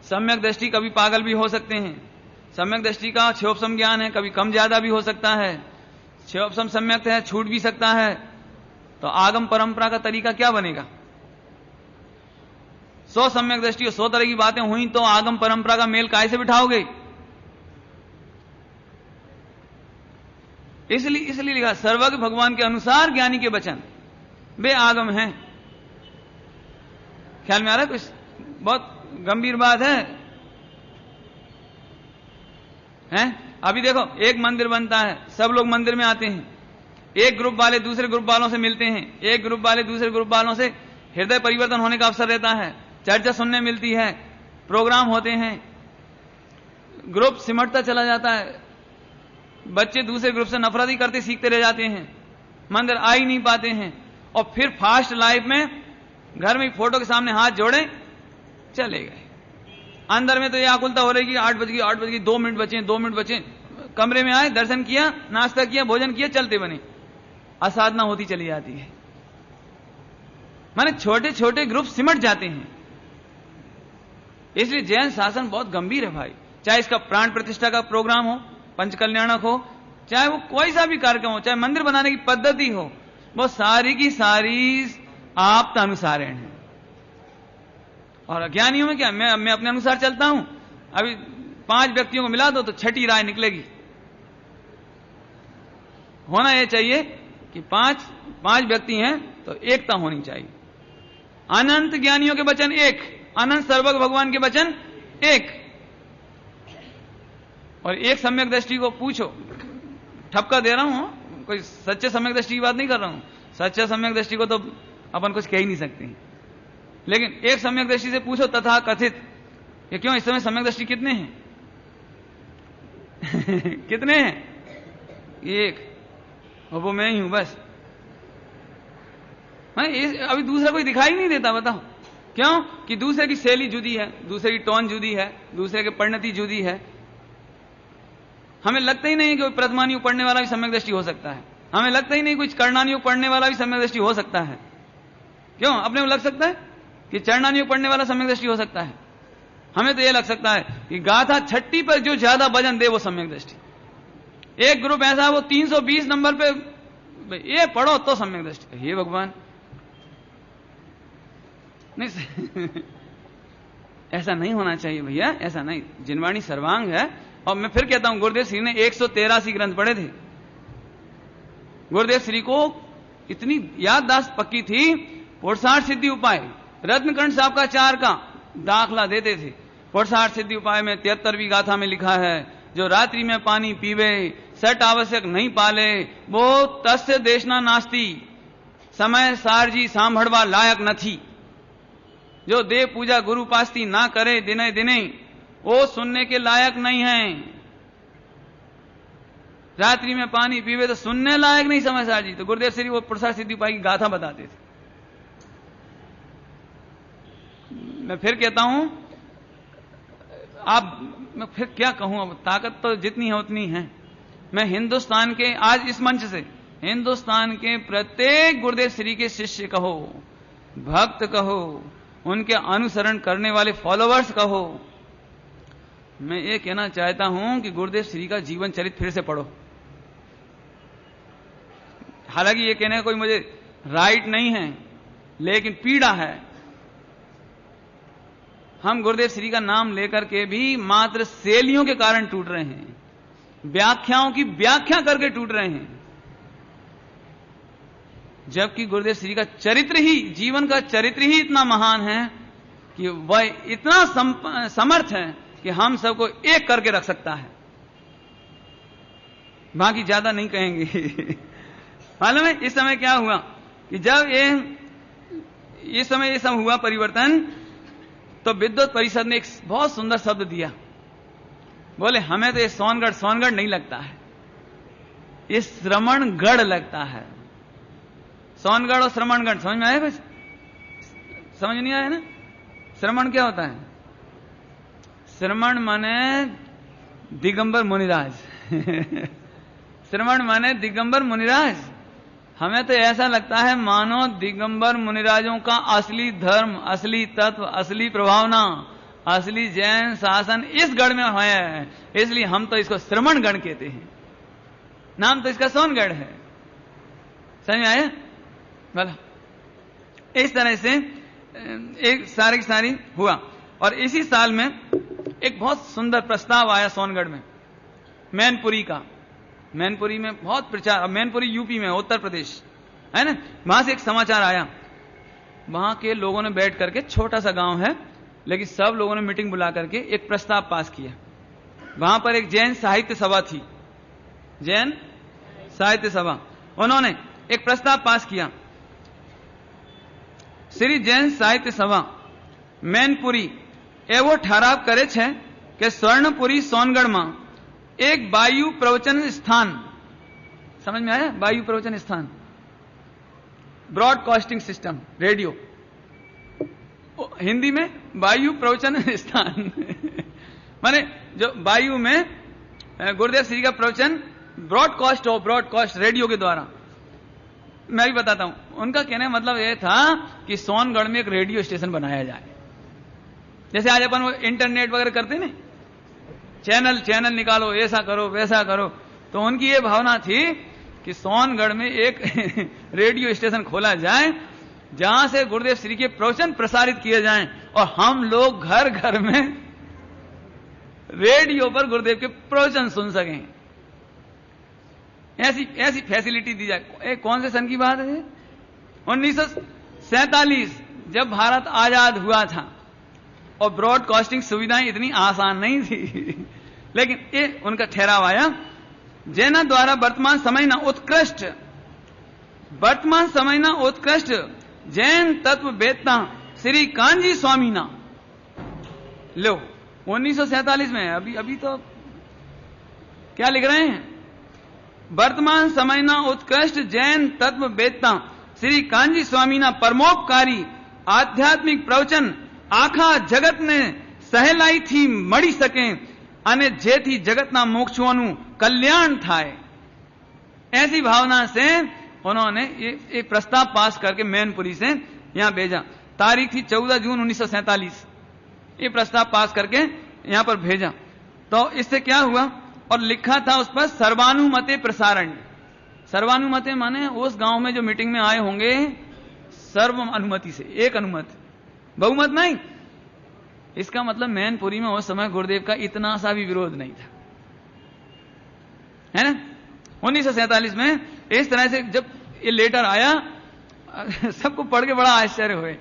सम्यक दृष्टि कभी पागल भी हो सकते हैं। सम्यक दृष्टि का क्षोभसम ज्ञान है, कभी कम ज्यादा भी हो सकता है। क्षोभसम सम्यक है, छूट भी सकता है। तो आगम परंपरा का तरीका क्या बनेगा? 100 सम्यक दृष्टि और 100 तरह की बातें हुई तो आगम परंपरा का मेल काहे से बिठाओगे? इसलिए लिखा सर्वज्ञ भगवान के अनुसार ज्ञानी के वचन वे आगम हैं। ख्याल में आ रहा है? कुछ बहुत गंभीर बात है। अभी देखो, एक मंदिर बनता है, सब लोग मंदिर में आते हैं, एक ग्रुप वाले दूसरे ग्रुप वालों से मिलते हैं, एक ग्रुप वाले दूसरे ग्रुप वालों से हृदय परिवर्तन होने का अवसर रहता है, चर्चा सुनने मिलती है, प्रोग्राम होते हैं, ग्रुप सिमटता चला जाता है, बच्चे दूसरे ग्रुप से नफरत ही करते सीखते रह जाते हैं, मंदिर आ ही नहीं पाते हैं। और फिर फास्ट लाइफ में घर में फोटो के सामने हाथ जोड़े चले गए। अंदर में तो यह आकुलता हो रही कि 8 बज गई 2 मिनट बचे, कमरे में आए, दर्शन किया, नाश्ता किया, भोजन किया, चलते बने। असाधना होती चली जाती है, माने छोटे छोटे ग्रुप सिमट जाते हैं। इसलिए जैन शासन बहुत गंभीर है भाई। चाहे इसका प्राण प्रतिष्ठा का प्रोग्राम हो, पंचकल्याणक हो, चाहे वो कोई सा भी कार्यक्रम हो, चाहे मंदिर बनाने की पद्धति हो, वो सारी की सारी आप अनुसारेण है। और अज्ञानियों में क्या, मैं अपने अनुसार चलता हूं। अभी 5 व्यक्तियों को मिला दो तो छठी राय निकलेगी। होना यह चाहिए कि 5 व्यक्ति हैं तो एकता होनी चाहिए। अनंत ज्ञानियों के वचन एक, अनंत सर्वज्ञ भगवान के वचन एक। और एक सम्यक दृष्टि को पूछो, ठपका दे रहा हूं, कोई सच्चे सम्यक दृष्टि की बात नहीं कर रहा हूं। सच्चे सम्यक दृष्टि को तो अपन कुछ कह ही नहीं सकते, लेकिन एक सम्यक दृष्टि से पूछो तथा कथित, ये क्यों इस समय सम्यक दृष्टि कितने हैं? कितने हैं? एक, और वो मैं ही हूं बस। अभी दूसरा कोई दिखाई नहीं देता, बताओ। क्यों? कि दूसरे की शैली जुदी है, दूसरे की टोन जुदी है, दूसरे की परिणति जुदी है। हमें लगता ही नहीं कि कोई प्रथमान योग पढ़ने वाला भी सम्यक दृष्टि हो सकता है, हमें लगता ही नहीं कुछ कर्णान योग पढ़ने वाला भी सम्यक दृष्टि हो सकता है। क्यों? अपने को लग सकता है कि चरणान योग पढ़ने वाला सम्यक दृष्टि हो सकता है। हमें तो यह लग सकता है कि गाथा छठी पर जो ज्यादा वजन दे वो सम्यक दृष्टि। एक ग्रुप ऐसा है वो 320 नंबर पे ये पढ़ो तो सम्यक दृष्टि। हे भगवान, नहीं ऐसा नहीं होना चाहिए भैया, ऐसा नहीं। जिनवाणी सर्वांग है। और मैं फिर कहता हूं, गुरुदेव श्री ने 183 ग्रंथ पढ़े थे। गुरुदेव श्री को इतनी याददाश्त पक्की थी, पुरुषार्थ सिद्धि उपाय रत्नकंठ साहब का 4 का दाखला देते थे। पुरुषार्थ सिद्धि उपाय में 73वीं गाथा में लिखा है, जो रात्रि में पानी पीवे, सट आवश्यक नहीं पाले, वो तस्य देशना नास्ती, समय सारजी सांभड़वा लायक नथी। जो देव पूजा गुरु पास्ती ना करे दिने दिने, वो सुनने के लायक नहीं है। रात्रि में पानी पीवे तो सुनने लायक नहीं समय सारजी। तो गुरुदेव श्री वो पुरुषार्थ सिद्धि उपाय की गाथा बताते थे। मैं फिर कहता हूं, मैं फिर क्या कहूं, अब ताकत तो जितनी है उतनी है। मैं हिंदुस्तान के, आज इस मंच से हिंदुस्तान के प्रत्येक गुरुदेव श्री के शिष्य कहो, भक्त कहो, उनके अनुसरण करने वाले फॉलोअर्स कहो, मैं ये कहना चाहता हूं कि गुरुदेव श्री का जीवन चरित्र फिर से पढ़ो। हालांकि ये कहने का कोई मुझे राइट नहीं है, लेकिन पीड़ा है। हम गुरुदेव श्री का नाम लेकर के भी मात्र शैलियों के कारण टूट रहे हैं, व्याख्याओं की व्याख्या करके टूट रहे हैं, जबकि गुरुदेव श्री का चरित्र ही, जीवन का चरित्र ही इतना महान है कि वह इतना समर्थ है कि हम सबको एक करके रख सकता है। बाकी ज्यादा नहीं कहेंगे। मालूम है इस समय क्या हुआ कि जब ये समय ये सब हुआ परिवर्तन, तो विद्वत परिषद ने एक बहुत सुंदर शब्द दिया। बोले हमें तो ये सोनगढ़ नहीं लगता है, ये श्रमणगढ़ लगता है। सोनगढ़ और श्रमणगढ़ समझ में आया? कुछ समझ नहीं आया ना? श्रमण क्या होता है? श्रमण माने दिगंबर मुनिराज। श्रमण माने दिगंबर मुनिराज। हमें तो ऐसा लगता है मानो दिगंबर मुनिराजों का असली धर्म, असली तत्व, असली प्रभावना, असली जैन शासन इस गढ़ में है, इसलिए हम तो इसको श्रमणगढ़ कहते हैं। नाम तो इसका सोनगढ़ है। समझ में आया? भला इस तरह से एक सारी की सारी हुआ। और इसी साल में एक बहुत सुंदर प्रस्ताव आया सोनगढ़ में, मैनपुरी का। मैनपुरी में बहुत प्रचार, मैनपुरी यूपी में, उत्तर प्रदेश है ना। वहां से एक समाचार आया, वहां के लोगों ने बैठ करके, छोटा सा गांव है लेकिन सब लोगों ने मीटिंग बुला करके एक प्रस्ताव पास किया। वहां पर एक जैन साहित्य सभा थी, जैन साहित्य सभा, उन्होंने एक प्रस्ताव पास किया। श्री जैन साहित्य सभा मैनपुरी एवो ठहराव करे छे कि स्वर्णपुरी सोनगढ़ में एक वायु प्रवचन स्थान, समझ में आया? वायु प्रवचन स्थान, ब्रॉडकास्टिंग सिस्टम, रेडियो, हिंदी में वायु प्रवचन स्थान। माने जो वायु में गुरुदेव श्री का प्रवचन ब्रॉडकास्ट हो, ब्रॉडकास्ट रेडियो के द्वारा। मैं भी बताता हूं, उनका कहने का मतलब यह था कि सोनगढ़ में एक रेडियो स्टेशन बनाया जाए। जैसे आज अपन वो इंटरनेट वगैरह करते ना, चैनल निकालो, ऐसा करो वैसा करो, तो उनकी ये भावना थी कि सोनगढ़ में एक रेडियो स्टेशन खोला जाए जहां से गुरुदेव श्री के प्रवचन प्रसारित किए जाएं और हम लोग घर घर में रेडियो पर गुरुदेव के प्रवचन सुन सकें। ऐसी फैसिलिटी दी जाए। कौन से सन की बात है? 1947, जब भारत आजाद हुआ था और ब्रॉडकास्टिंग सुविधाएं इतनी आसान नहीं थी, लेकिन ये उनका ठहराव आया। जैना द्वारा वर्तमान समय ना उत्कृष्ट जैन तत्व वेत्ता श्री कांजी स्वामी ना। लो 1947 में, अभी तो क्या लिख रहे हैं? वर्तमान समय ना उत्कृष्ट जैन तत्व वेत्ता श्री कांजी स्वामी ना परमोपकारी आध्यात्मिक प्रवचन आखा जगत ने સહેલાઈ થી મળી શકે અને જેથી जगतना मोक्षों कल्याण थाय। ऐसी भावना से उन्होंने ये प्रस्ताव पास करके मैनपुरी से यहां भेजा। तारीख थी 14 जून 1947। ये प्रस्ताव पास करके यहां पर भेजा। तो इससे क्या हुआ, और लिखा था उस पर सर्वानुमते प्रसारण। सर्वानुमते माने उस गांव में जो मीटिंग में आए होंगे सर्व अनुमति से, एक अनुमति, बहुमत नहीं। इसका मतलब मैनपुरी में उस समय गुरुदेव का इतना सा भी विरोध नहीं था, है ना। 1947 में इस तरह से जब ये लेटर आया, सबको पढ़ के बड़ा आश्चर्य हुए,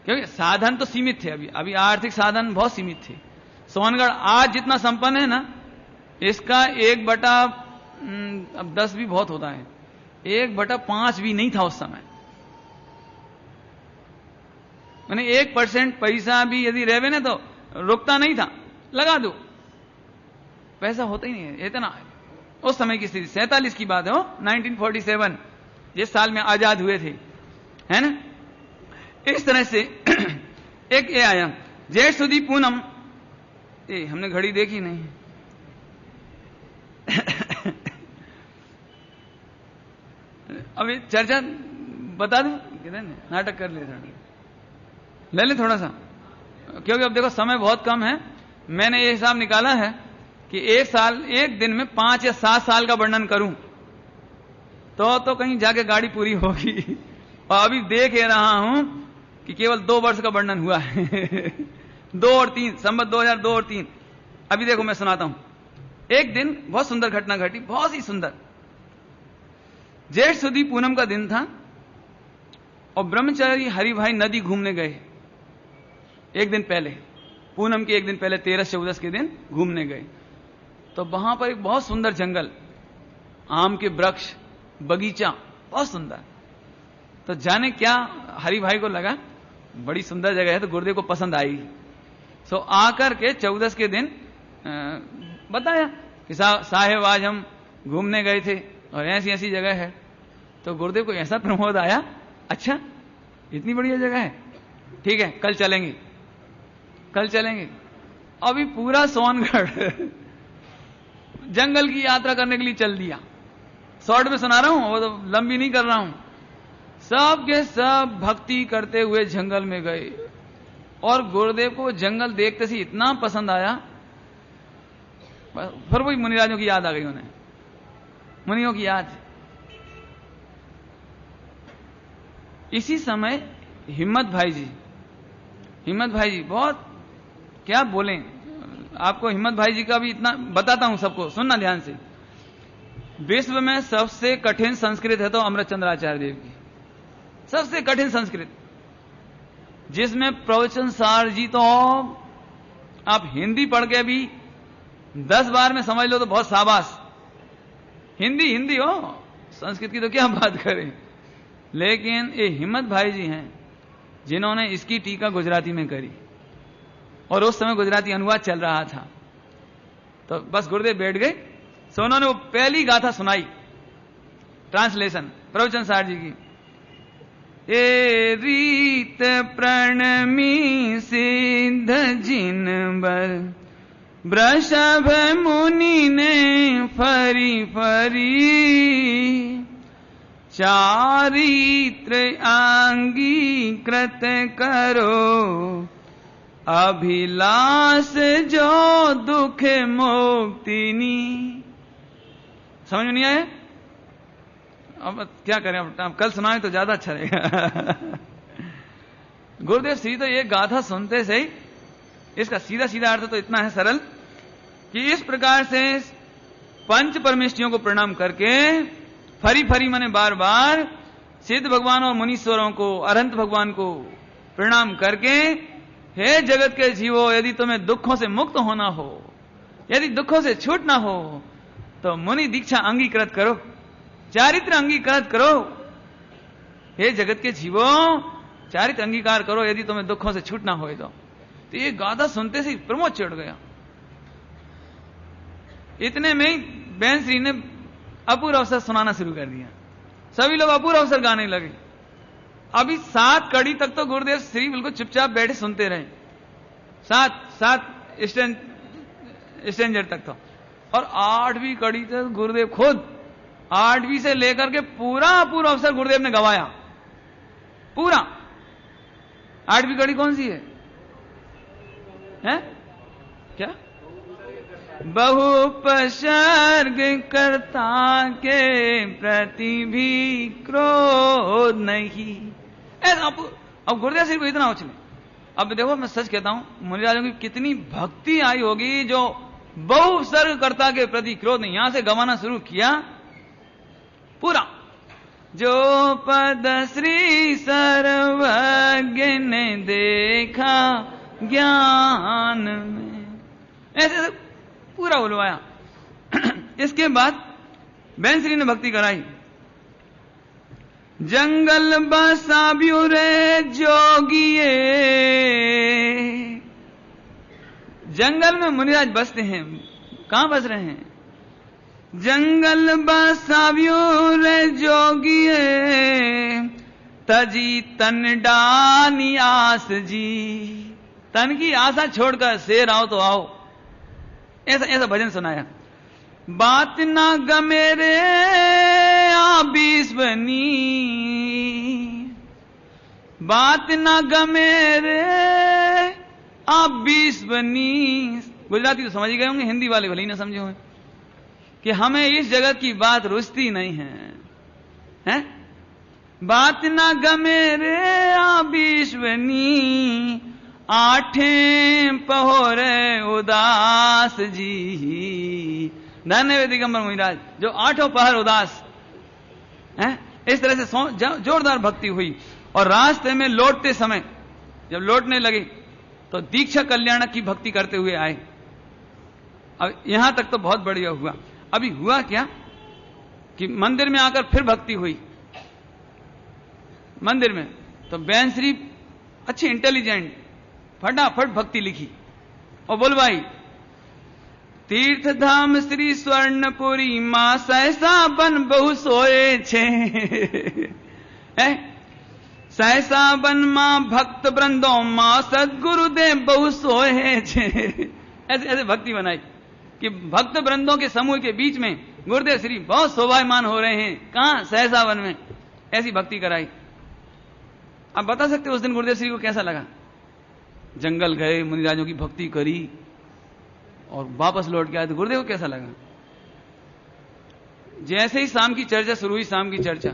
क्योंकि साधन तो सीमित थे। अभी आर्थिक साधन बहुत सीमित थे। सोनगढ़ आज जितना संपन्न है ना, इसका 1/10 भी बहुत होता है, 1/5 भी नहीं था उस समय। मैंने 1% पैसा भी यदि रहे ना तो रुकता नहीं था, लगा दो, पैसा होता ही नहीं है इतना। उस समय की स्थिति 47 की बात है, 1947 जिस साल में आजाद हुए थे, है ना। इस तरह से एक ये आया जेठ सुदी पूनम। ये हमने घड़ी देखी नहीं। अब ये चर्चा बता दूं, नाटक कर ले ले थोड़ा सा, क्योंकि अब देखो समय बहुत कम है। मैंने ये हिसाब निकाला है कि एक दिन में 5 या 7 साल का वर्णन करूं तो कहीं जाके गाड़ी पूरी होगी। और अभी देख ये रहा हूं कि केवल 2 वर्ष का वर्णन हुआ है। 2 और 3, संवत 2002 और 3। अभी देखो मैं सुनाता हूं। एक दिन बहुत सुंदर घटना घटी, बहुत ही सुंदर। जेठ सुदी पूनम का दिन था और ब्रह्मचारी हरिभाई नदी घूमने गए। एक दिन पहले, पूनम के एक दिन पहले 13-14 के दिन घूमने गए। तो वहां पर एक बहुत सुंदर जंगल, आम के वृक्ष, बगीचा, बहुत सुंदर। तो जाने क्या हरिभाई को लगा बड़ी सुंदर जगह है, तो गुरुदेव को पसंद आई। सो आकर के 14 के दिन बताया कि साहेब आज हम घूमने गए थे और ऐसी ऐसी जगह है। तो गुरुदेव को ऐसा प्रमोद आया, अच्छा इतनी बढ़िया जगह है, ठीक है कल चलेंगे, कल चलेंगे। अभी पूरा सोनगढ़ जंगल की यात्रा करने के लिए चल दिया। शॉर्ट में सुना रहा हूं, वो तो लंबी नहीं कर रहा हूं। सब के सब भक्ति करते हुए जंगल में गए और गुरुदेव को जंगल देखते से इतना पसंद आया, फिर वही मुनिराजों की याद आ गई उन्हें, मुनियों की याद। इसी समय हिम्मत भाई जी बहुत क्या बोलें आपको। हिम्मत भाई जी का भी इतना बताता हूं सबको, सुनना ध्यान से। विश्व में सबसे कठिन संस्कृत है तो अमृतचंद्राचार्य देव की, सबसे कठिन संस्कृत, जिसमें प्रवचन सार जी तो आप हिंदी पढ़ के भी 10 बार में समझ लो तो बहुत शाबाश। हिंदी हो, संस्कृत की तो क्या बात करें। लेकिन ये हिम्मत भाई जी हैं जिन्होंने इसकी टीका गुजराती में करी और उस समय गुजराती अनुवाद चल रहा था। तो बस गुरुदेव बैठ गए, सो उन्होंने वो पहली गाथा सुनाई, ट्रांसलेशन प्रवचन सार जी की। ए रीत प्रणमी सिद्ध जिन बर वृषभ मुनि ने फरी चारित्र अंगीकृत करो अभिलाष जो दुख मुक्तिनी। समझ में नहीं आया? अब क्या करें, अब कल सुनाए तो ज्यादा अच्छा रहेगा। गुरुदेव श्री तो ये गाथा सुनते से ही इसका सीधा सीधा अर्थ तो इतना है सरल कि इस प्रकार से पंच परमेष्ठियों को प्रणाम करके फरी माने बार बार सिद्ध भगवान और मुनीश्वरों को, अरहंत भगवान को प्रणाम करके, हे जगत के जीवो, यदि तुम्हें दुखों से मुक्त होना हो, यदि दुखों से छूटना हो तो मुनि दीक्षा अंगीकृत करो, चारित्र अंगीकृत करो। हे जगत के जीवो, चारित्र अंगीकार करो यदि तुम्हें दुखों से छूटना हो। तो ये गाथा सुनते से प्रमोद चढ़ गया। इतने में ही बहन श्री ने अपूर्व अवसर सुनाना शुरू कर दिया। सभी लोग अपूर्व अवसर गाने लगे। अभी 7 कड़ी तक तो गुरुदेव श्री बिल्कुल चुपचाप बैठे सुनते रहे, 7 स्ट्रेंजर तक तो। और 8वीं कड़ी तक गुरुदेव खुद 8वीं से लेकर के पूरा अवसर गुरुदेव ने गवाया, पूरा। 8वीं कड़ी कौन सी है? क्या? बहुपसर्ग कर्ता के प्रति भी क्रोध नहीं। ऐसा अब गुरुदेव सिर्फ इतना उछले। अब देखो मैं सच कहता हूं, मुनिराजों की कितनी भक्ति आई होगी जो बहुपसर्ग कर्ता के प्रति क्रोध नहीं, यहां से गवाना शुरू किया पूरा। जो पद श्री सर्वज्ञ ने देखा ज्ञान में, ऐसे पूरा बुलवाया। इसके बाद बैंसरी ने भक्ति कराई। जंगल बसाब्यू रे जोगिए, जंगल में मुनिराज बसते हैं, कहां बस रहे हैं? जंगल बसाब्यू रे जोगिए, तजी तन डानी आस जी। तन की आशा छोड़कर शेर आओ तो आओ, ऐसा भजन सुनाया। बात ना गमे रे आबीस बनी, बात ना गमे रे आबीस बनी। गुजराती तो समझ गए होंगे, हिंदी वाले भले ही ना समझे होंगे कि हमें इस जगत की बात रुचती नहीं है, हैं? बात ना गमे रे आबीस बनी, 8 पहर उदास जी। धन्य दिगंबर मुनिराज जो 8 पहर उदास हैं। इस तरह से जोरदार भक्ति हुई। और रास्ते में लौटते समय जब लौटने लगे तो दीक्षा कल्याणक की भक्ति करते हुए आए। अब यहां तक तो बहुत बढ़िया हुआ। अभी हुआ क्या कि मंदिर में आकर फिर भक्ति हुई। मंदिर में तो बैंसरी अच्छी इंटेलिजेंट फटाफट भक्ति लिखी और बोलवाई। तीर्थ धाम श्री स्वर्णपुरी मां सहसा बन बहु सोए छे, सहसा बन मां भक्त वृंदो मां सदगुरुदेव बहु सोए छे। ऐसे भक्ति बनाई कि भक्त वृंदों के समूह के बीच में गुरुदेव श्री बहुत शोभायमान हो रहे हैं। कहां? सहसा वन में। ऐसी भक्ति कराई। आप बता सकते हो उस दिन गुरुदेव श्री को कैसा लगा? जंगल गए, मुनिराजों की भक्ति करी और वापस लौट के आए तो गुरुदेव को कैसा लगा? जैसे ही शाम की चर्चा शुरू हुई, शाम की चर्चा,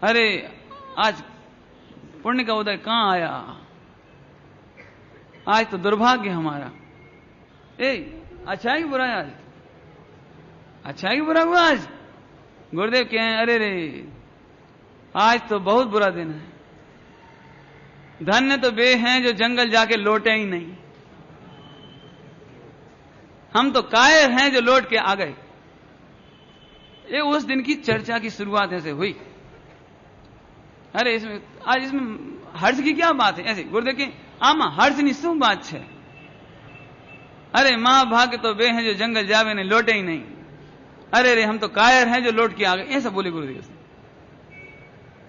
अरे आज पुण्य का उदय कहां आया, आज तो दुर्भाग्य हमारा। अच्छा है कि बुरा है? आज अच्छा है कि बुरा हुआ? आज गुरुदेव कहे अरे रे आज तो बहुत बुरा दिन है। धन्य तो वे हैं जो जंगल जाके लौटे ही नहीं, हम तो कायर हैं जो लौट के आ गए। ये उस दिन की चर्चा की शुरुआत ऐसे हुई। अरे इसमें हर्ष की क्या बात है? ऐसे गुरुदेव के आमा हर्ष नहीं શું बात है? अरे महाभाग्य तो वे हैं जो जंगल जावे नहीं लौटे ही नहीं। अरे रे हम तो कायर हैं जो लौट के आ गए। ऐसा बोले गुरुदेव से।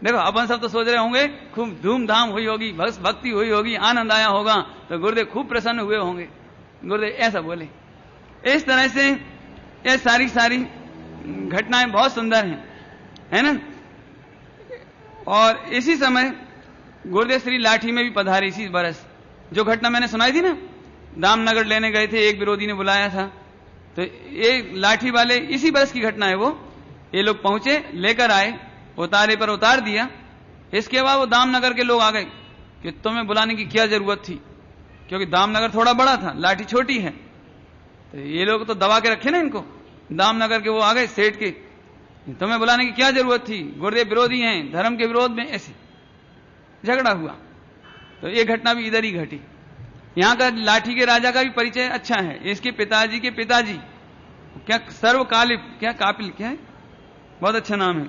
देखो अपन सब तो सोच रहे होंगे खूब धूमधाम हुई होगी, भक्ति हुई होगी, आनंद आया होगा, तो गुरुदेव खूब प्रसन्न हुए होंगे। गुरुदेव ऐसा बोले। इस तरह से ये सारी घटनाएं बहुत सुंदर हैं, है ना। और इसी समय गुरुदेव श्री लाठी में भी पधारे इसी बरस। जो घटना मैंने सुनाई थी ना, दामनगर लेने गए थे, एक विरोधी ने बुलाया था, तो ये लाठी वाले इसी बरस की घटना है वो। ये लोग पहुंचे, लेकर आए, उतारे पर उतार दिया। इसके बाद वो दामनगर के लोग आ गए कि तुम्हें बुलाने की क्या जरूरत थी, क्योंकि दामनगर थोड़ा बड़ा था, लाठी छोटी है। तो ये लोग तो दबा के रखे ना इनको। दामनगर के वो आ गए सेठ के, तुम्हें बुलाने की क्या जरूरत थी, गुरुदेव विरोधी हैं, धर्म के विरोध में। ऐसे झगड़ा हुआ। तो ये घटना भी इधर ही घटी। यहां का लाठी के राजा का भी परिचय अच्छा है। इसके पिताजी के पिताजी क्या सर्वकालिप क्या कापिल क्या है, बहुत अच्छा नाम है,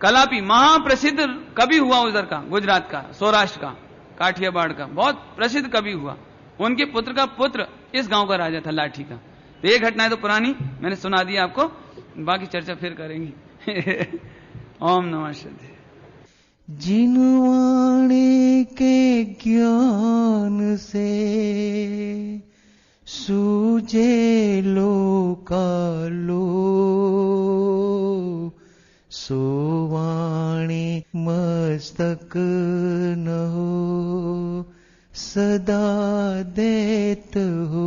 कलापी महाप्रसिद्ध कवि हुआ उधर का, गुजरात का, सौराष्ट्र का, काठियावाड़ का बहुत प्रसिद्ध कवि हुआ। उनके पुत्र का पुत्र इस गांव का राजा था लाठी का। तो ये घटनाएं तो पुरानी मैंने सुना दी आपको, बाकी चर्चा फिर करेंगे। ओम नमः शिवाय। जिनवाणे के ज्ञान से सूझे लोकालो, सोवाणे मस्तक न हो सदा देत हो।